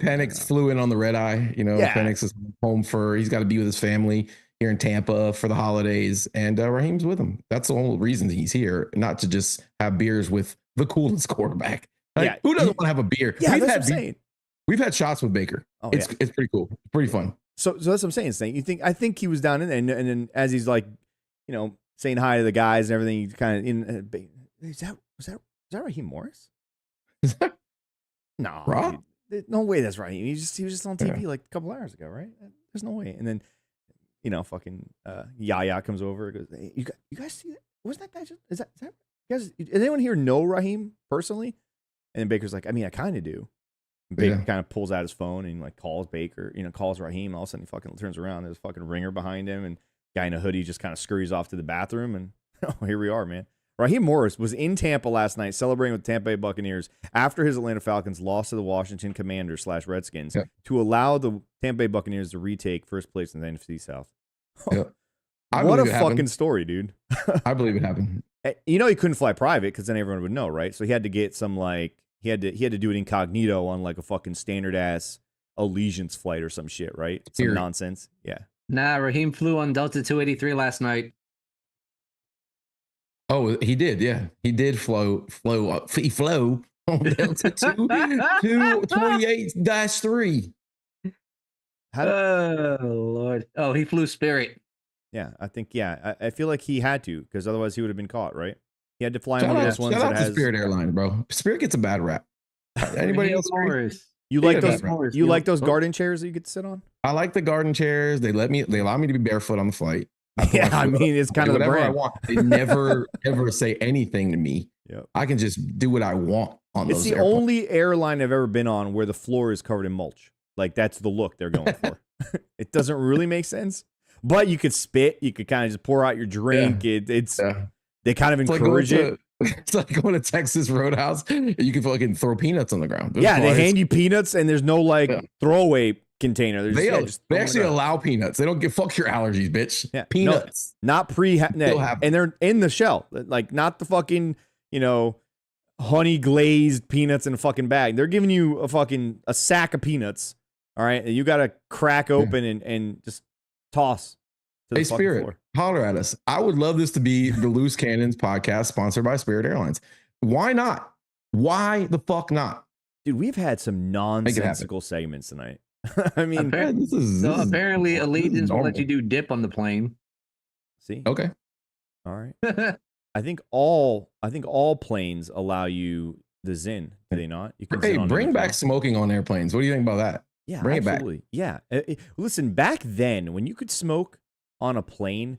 Penix flew in on the red eye. Penix is home he's got to be with his family here in Tampa for the holidays, and Raheem's with him. That's the only reason that he's here, not to just have beers with the coolest quarterback. Who doesn't want to have a beer? Yeah, that's what I'm saying. We've had shots with Baker. It's pretty cool. It's pretty fun. So that's what I'm saying, Stank. I think he was down in there, and then as he's like, saying hi to the guys and everything, he's kind of in. Was that Raheem Morris? No, no way that's Raheem. He was just on TV like a couple hours ago, right? There's no way. And then fucking Yaya comes over and goes, hey, you guys see that? Wasn't that guy just is that you guys, does anyone here know Raheem personally? And then Baker's like, I mean, I kind of do. And Baker kind of pulls out his phone and like calls Baker, calls Raheem. All of a sudden he fucking turns around. There's a fucking ringer behind him, and guy in a hoodie just kind of scurries off to the bathroom, and here we are, man. Raheem Morris was in Tampa last night celebrating with Tampa Bay Buccaneers after his Atlanta Falcons lost to the Washington Commanders / Redskins to allow the Tampa Bay Buccaneers to retake first place in the NFC South. What a fucking story, dude. I believe it happened. He couldn't fly private because then everyone would know, right? So he had to get some he had to do it incognito on like a fucking standard ass Allegiance flight or some shit, right? Some nonsense. Yeah. Nah, Raheem flew on Delta 283 last night. Oh, he did. Yeah, he did flow. He flew on Delta 228-3. Oh Lord! Oh, he flew Spirit. Yeah, I think. Yeah, I feel like he had to because otherwise he would have been caught, right? He had to fly one of those ones that has Spirit Airlines, bro. Spirit gets a bad rap. Anybody else? You like those? You like those garden chairs that you get to sit on? I like the garden chairs. They allow me to be barefoot on the flight. I mean, it's kind of the brand. I want. They never ever say anything to me. Yep. I can just do what I want on those. It's the only airline I've ever been on where the floor is covered in mulch. Like that's the look they're going for. It doesn't really make sense, but you could spit. You could kind of just pour out your drink. Yeah. They kind of encourage it. It's like going to Texas Roadhouse. You can fucking throw peanuts on the ground. They hand you peanuts, and there's no throwaway container. They actually allow peanuts. They don't give fuck your allergies, bitch. Yeah. Peanuts. No, not and they're in the shell. Like not the fucking, honey glazed peanuts in a fucking bag. They're giving you a sack of peanuts. All right. And you got to crack open and just toss Hey, Spirit, holler at us. I would love this to be the Loose Cannons podcast sponsored by Spirit Airlines. Why not? Why the fuck not? Dude, we've had some nonsensical segments tonight. I mean, apparently Allegiance will let you do dip on the plane. See? Okay. All right. I think all planes allow you the Zyn, do they not? You can bring back smoking on airplanes. What do you think about that? Yeah, bring absolutely. It back. Yeah. Listen, back then when you could smoke on a plane,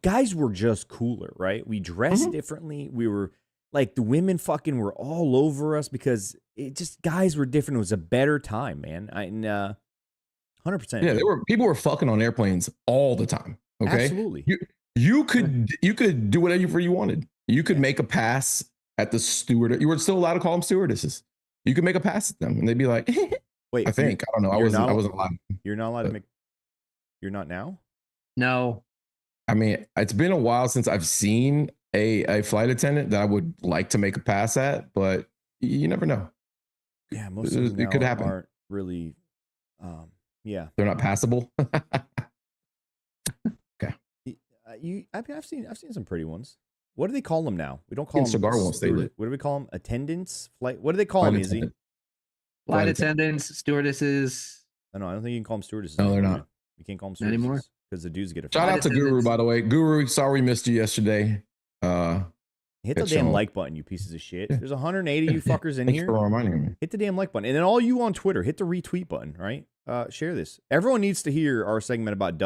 guys were just cooler, right? We dressed differently. We were like, the women fucking were all over us because guys were different. It was a better time, man. 100%. Yeah, people were fucking on airplanes all the time. Okay. Absolutely. You could do whatever you wanted. You could make a pass at the steward. You were still allowed to call them stewardesses. You could make a pass at them and they'd be like, wait, I don't know. I wasn't allowed. You're not allowed to make. You're not now? No. I mean, it's been a while since I've seen a flight attendant that I would like to make a pass at, but you never know. Yeah, most of them it could happen. Aren't really. Yeah, they're not passable. Okay. I've seen some pretty ones. What do they call them now? We don't call them cigar won't stay lit. What do we call them? Attendants? Flight? What do they call them? Izzy? Flight attendants, stewardesses. No, I don't think you can call them stewardesses. No, they're not. You can't call them stewardesses anymore because the dudes get a. Shout out to Guru, by the way. Guru, sorry we missed you yesterday. Hit the damn like button, you pieces of shit. There's 180 you fuckers in here. For reminding me. Hit the damn like button, and then all you on Twitter, hit the retweet button. Right? Share this. Everyone needs to hear our segment about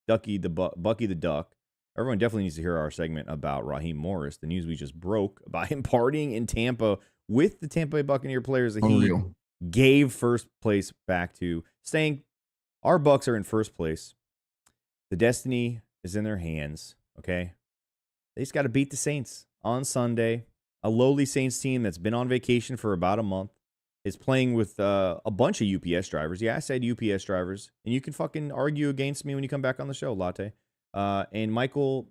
Bucky the Duck. Everyone definitely needs to hear our segment about Raheem Morris, the news we just broke about him partying in Tampa with the Tampa Bay Buccaneer players that he gave first place back to. Stank, our Bucs are in first place. The destiny is in their hands, okay? They just got to beat the Saints on Sunday. A lowly Saints team that's been on vacation for about a month is playing with a bunch of UPS drivers. Yeah, I said UPS drivers. And you can fucking argue against me when you come back on the show, Latte. And Michael,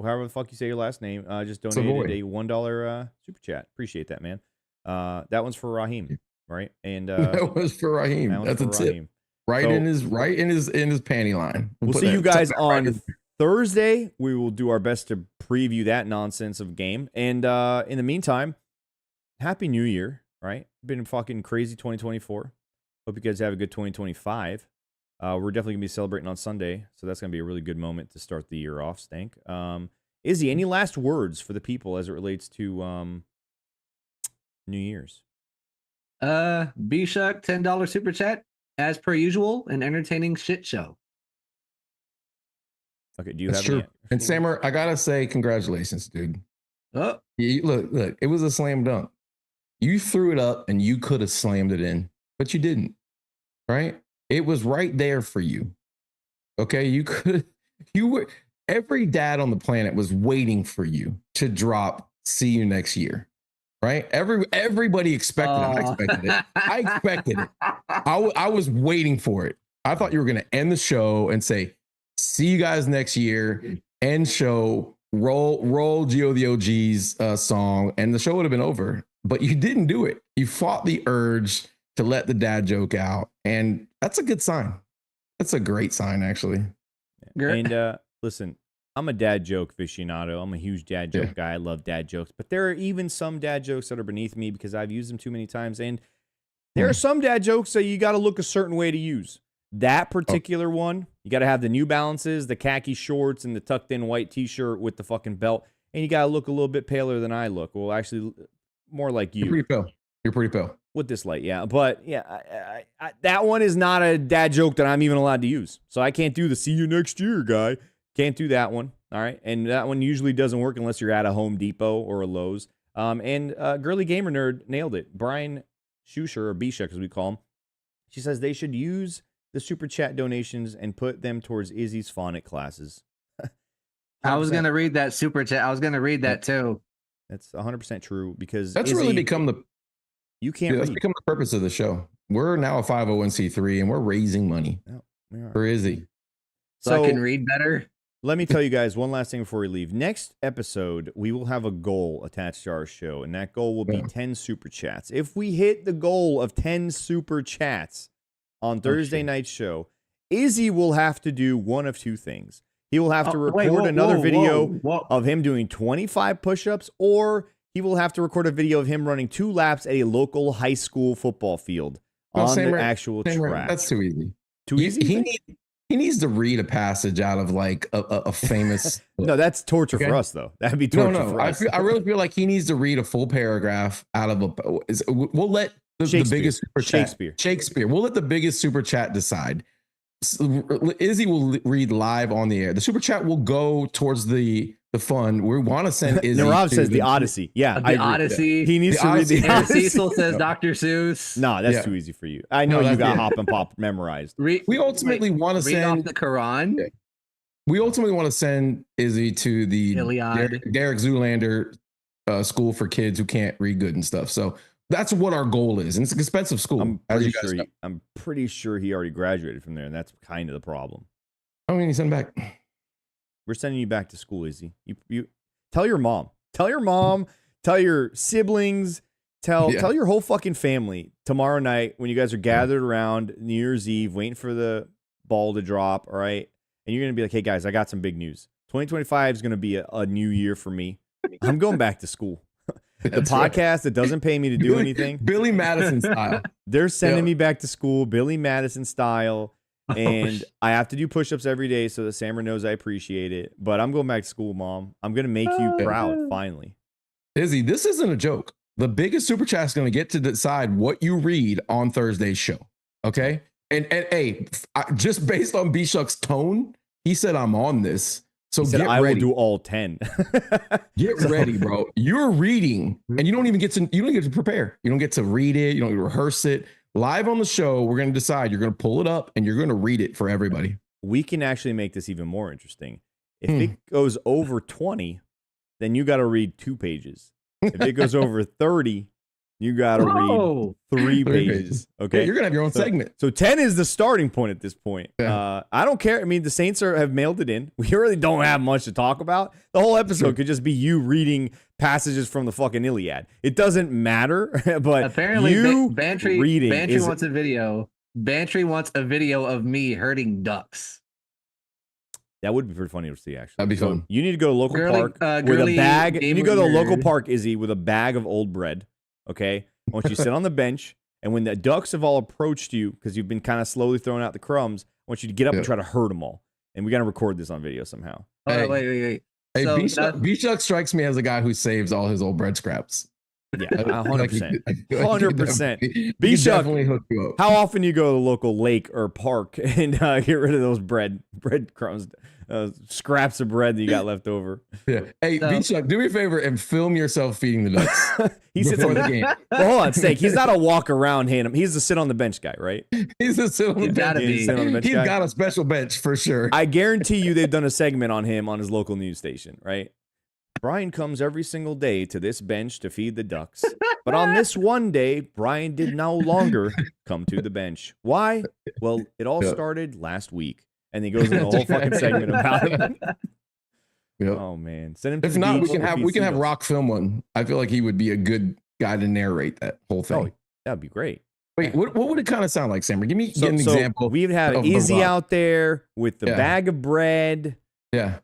however the fuck you say your last name, just donated a $1 super chat. Appreciate that, man. That one's for Raheem, right? And that was for Raheem. That's a tip. Raheem. In his panty line. We'll see you guys on Thursday. We will do our best to preview that nonsense of game. And in the meantime, Happy New Year, right? Been fucking crazy 2024. Hope you guys have a good 2025. We're definitely going to be celebrating on Sunday, so that's going to be a really good moment to start the year off, Stank. Izzy, any last words for the people as it relates to New Year's? B-Shuck, $10 super chat. As per usual, an entertaining shit show. Okay, do you That's have true. And Sammer, I gotta say, congratulations, dude. Oh, look, it was a slam dunk. You threw it up and you could have slammed it in, but you didn't. Right? It was right there for you. Okay, every dad on the planet was waiting for you to drop "See you next year." Right? Everybody expected it. I expected it. I expected it. I was waiting for it. I thought you were going to end the show and say, "See you guys next year." End show. Roll Geo the OG's song, and the show would have been over. But you didn't do it. You fought the urge to let the dad joke out, and that's a good sign. That's a great sign, actually. And listen, I'm a dad joke aficionado. I'm a huge dad joke guy. I love dad jokes. But there are even some dad jokes that are beneath me because I've used them too many times. And there are some dad jokes that you got to look a certain way to use. That particular one, you got to have the New Balances, the khaki shorts, and the tucked-in white T-shirt with the fucking belt. And you got to look a little bit paler than I look. Well, actually, more like you. You're pretty pale. With this light, yeah. But, yeah, I, that one is not a dad joke that I'm even allowed to use. So I can't do the "see you next year" guy. Can't do that one, all right? And that one usually doesn't work unless you're at a Home Depot or a Lowe's. And Girly Gamer Nerd nailed it. Brian Shusher, or B-Shuck as we call him, she says they should use the super chat donations and put them towards Izzy's phonic classes. I was going to read that super chat. I was going to read that too. That's 100% true because that's Izzy, really become the that's become the purpose of the show. We're now a 501c3 and we're raising money for Izzy. So I can read better. Let me tell you guys one last thing before we leave. Next episode, we will have a goal attached to our show, and that goal will be 10 super chats. If we hit the goal of 10 super chats on Thursday night's show, Izzy will have to do one of two things. He will have to record another video of him doing 25 push-ups, or he will have to record a video of him running 2 laps at a local high school football field on the actual track. That's too easy. Too easy? He needs to read a passage out of like a famous. No, that's torture for us, though. That'd be torture for us. I really feel like he needs to read a full paragraph out of a. We'll let the biggest super Shakespeare. We'll let the biggest super chat decide. Izzy will read live on the air. The super chat will go towards the fun. We want to send Izzy. Rob says the Odyssey. Yeah, the Odyssey. He needs to read the Odyssey. Cecil says Dr. Seuss. No, that's too easy for you. I know you got Hop and Pop memorized. We ultimately want to send off the Quran. We ultimately want to send Izzy to the Derek Zoolander school for kids who can't read good and stuff. So that's what our goal is, and it's an expensive school. I'm pretty sure he already graduated from there, and that's kind of the problem. I mean, he's sent back. We're sending you back to school, Izzy. You tell your mom. Tell your siblings. Tell your whole fucking family tomorrow night when you guys are gathered around New Year's Eve, waiting for the ball to drop. All right, and you're gonna be like, "Hey guys, I got some big news. 2025 is gonna be a new year for me. I'm going back to school." The podcast that doesn't pay me to do anything. Billy Madison style. They're sending me back to school, Billy Madison style. And I have to do push-ups every day so that Sammer knows I appreciate it. But I'm going back to school, Mom. I'm going to make you proud, finally. Izzy, this isn't a joke. The biggest super chat is going to get to decide what you read on Thursday's show. Okay? And hey, just based on B-Shuck's tone, he said I'm on this. So he said, I will do all 10. Get ready, bro. You're reading, and you don't get to prepare. You don't get to read it. You don't rehearse it. Live on the show, we're going to decide. You're going to pull it up, and you're going to read it for everybody. We can actually make this even more interesting. If it goes over 20, then you got to read 2 pages. If it goes over 30, you got to read 3 pages. Okay, yeah, you're going to have your own segment. So 10 is the starting point at this point. Yeah. I don't care. I mean, the Saints have mailed it in. We really don't have much to talk about. The whole episode could just be you reading passages from the fucking Iliad. It doesn't matter, but apparently Bantry wants a video. Bantry wants a video of me herding ducks. That would be pretty funny to see, actually. That'd be fun. You need to go to a local park with a bag. You need to go to a local park, Izzy, with a bag of old bread. Okay? I want you to sit on the bench, and when the ducks have all approached you, because you've been kind of slowly throwing out the crumbs, I want you to get up and try to herd them all. And we got to record this on video somehow. Hey, wait. Hey, so B-Shuck strikes me as a guy who saves all his old bread scraps. Yeah, 100%. 100%. B-Shuck, how often do you go to the local lake or park and get rid of those bread crumbs, scraps of bread that you got left over? Yeah. Hey, B-Shuck, do me a favor and film yourself feeding the ducks. He sits on the game. Well, hold on, Stank. He's not a walk around hand. He's a sit on the bench guy, right? He's a sit on the bench. He's got a special bench for sure. I guarantee you they've done a segment on him on his local news station, right? Brian comes every single day to this bench to feed the ducks. But on this one day, Brian did no longer come to the bench. Why? Well, it all started last week. And he goes into the whole fucking segment about it. Yep. Oh, man. Send him to if not, we can have Rock film one. I feel like he would be a good guy to narrate that whole thing. Oh, that'd be great. Wait, what would it kind of sound like, Sammer? Give me an example. We'd have Izzy out there with the bag of bread. Yeah.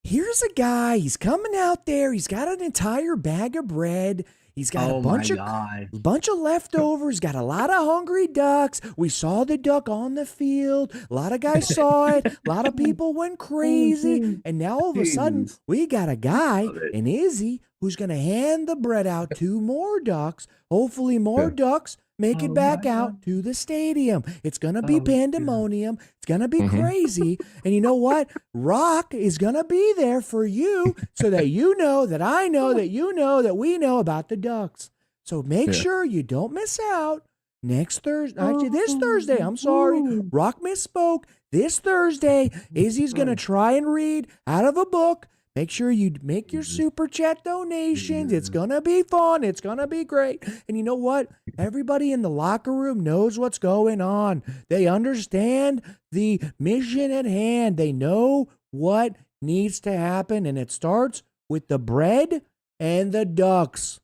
Here's a guy. He's coming out there. He's got an entire bag of bread. He's got a bunch of leftovers. Got a lot of hungry ducks. We saw the duck on the field. A lot of guys saw it. A lot of people went crazy. And now all of a sudden, we got a guy, an Izzy, who's going to hand the bread out to more ducks. Hopefully more ducks make it back out to the stadium. It's going to be pandemonium. It's going to be crazy. And you know what? Rock is going to be there for you so that you know, that I know, that you know, that we know about the ducks. So make sure you don't miss out next Thursday. Actually, this Thursday. I'm sorry. Rock misspoke. This Thursday, Izzy's going to try and read out of a book. Make sure you make your super chat donations. It's going to be fun. It's going to be great. And you know what? Everybody in the locker room knows what's going on. They understand the mission at hand. They know what needs to happen. And it starts with the bread and the ducks.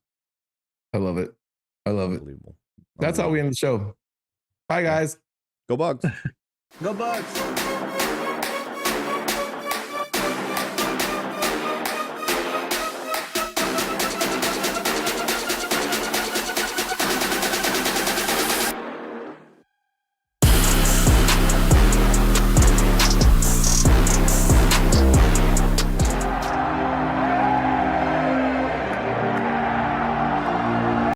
I love it. I love it. That's how we end the show. Bye, guys. Go Bucs. Go Bucs.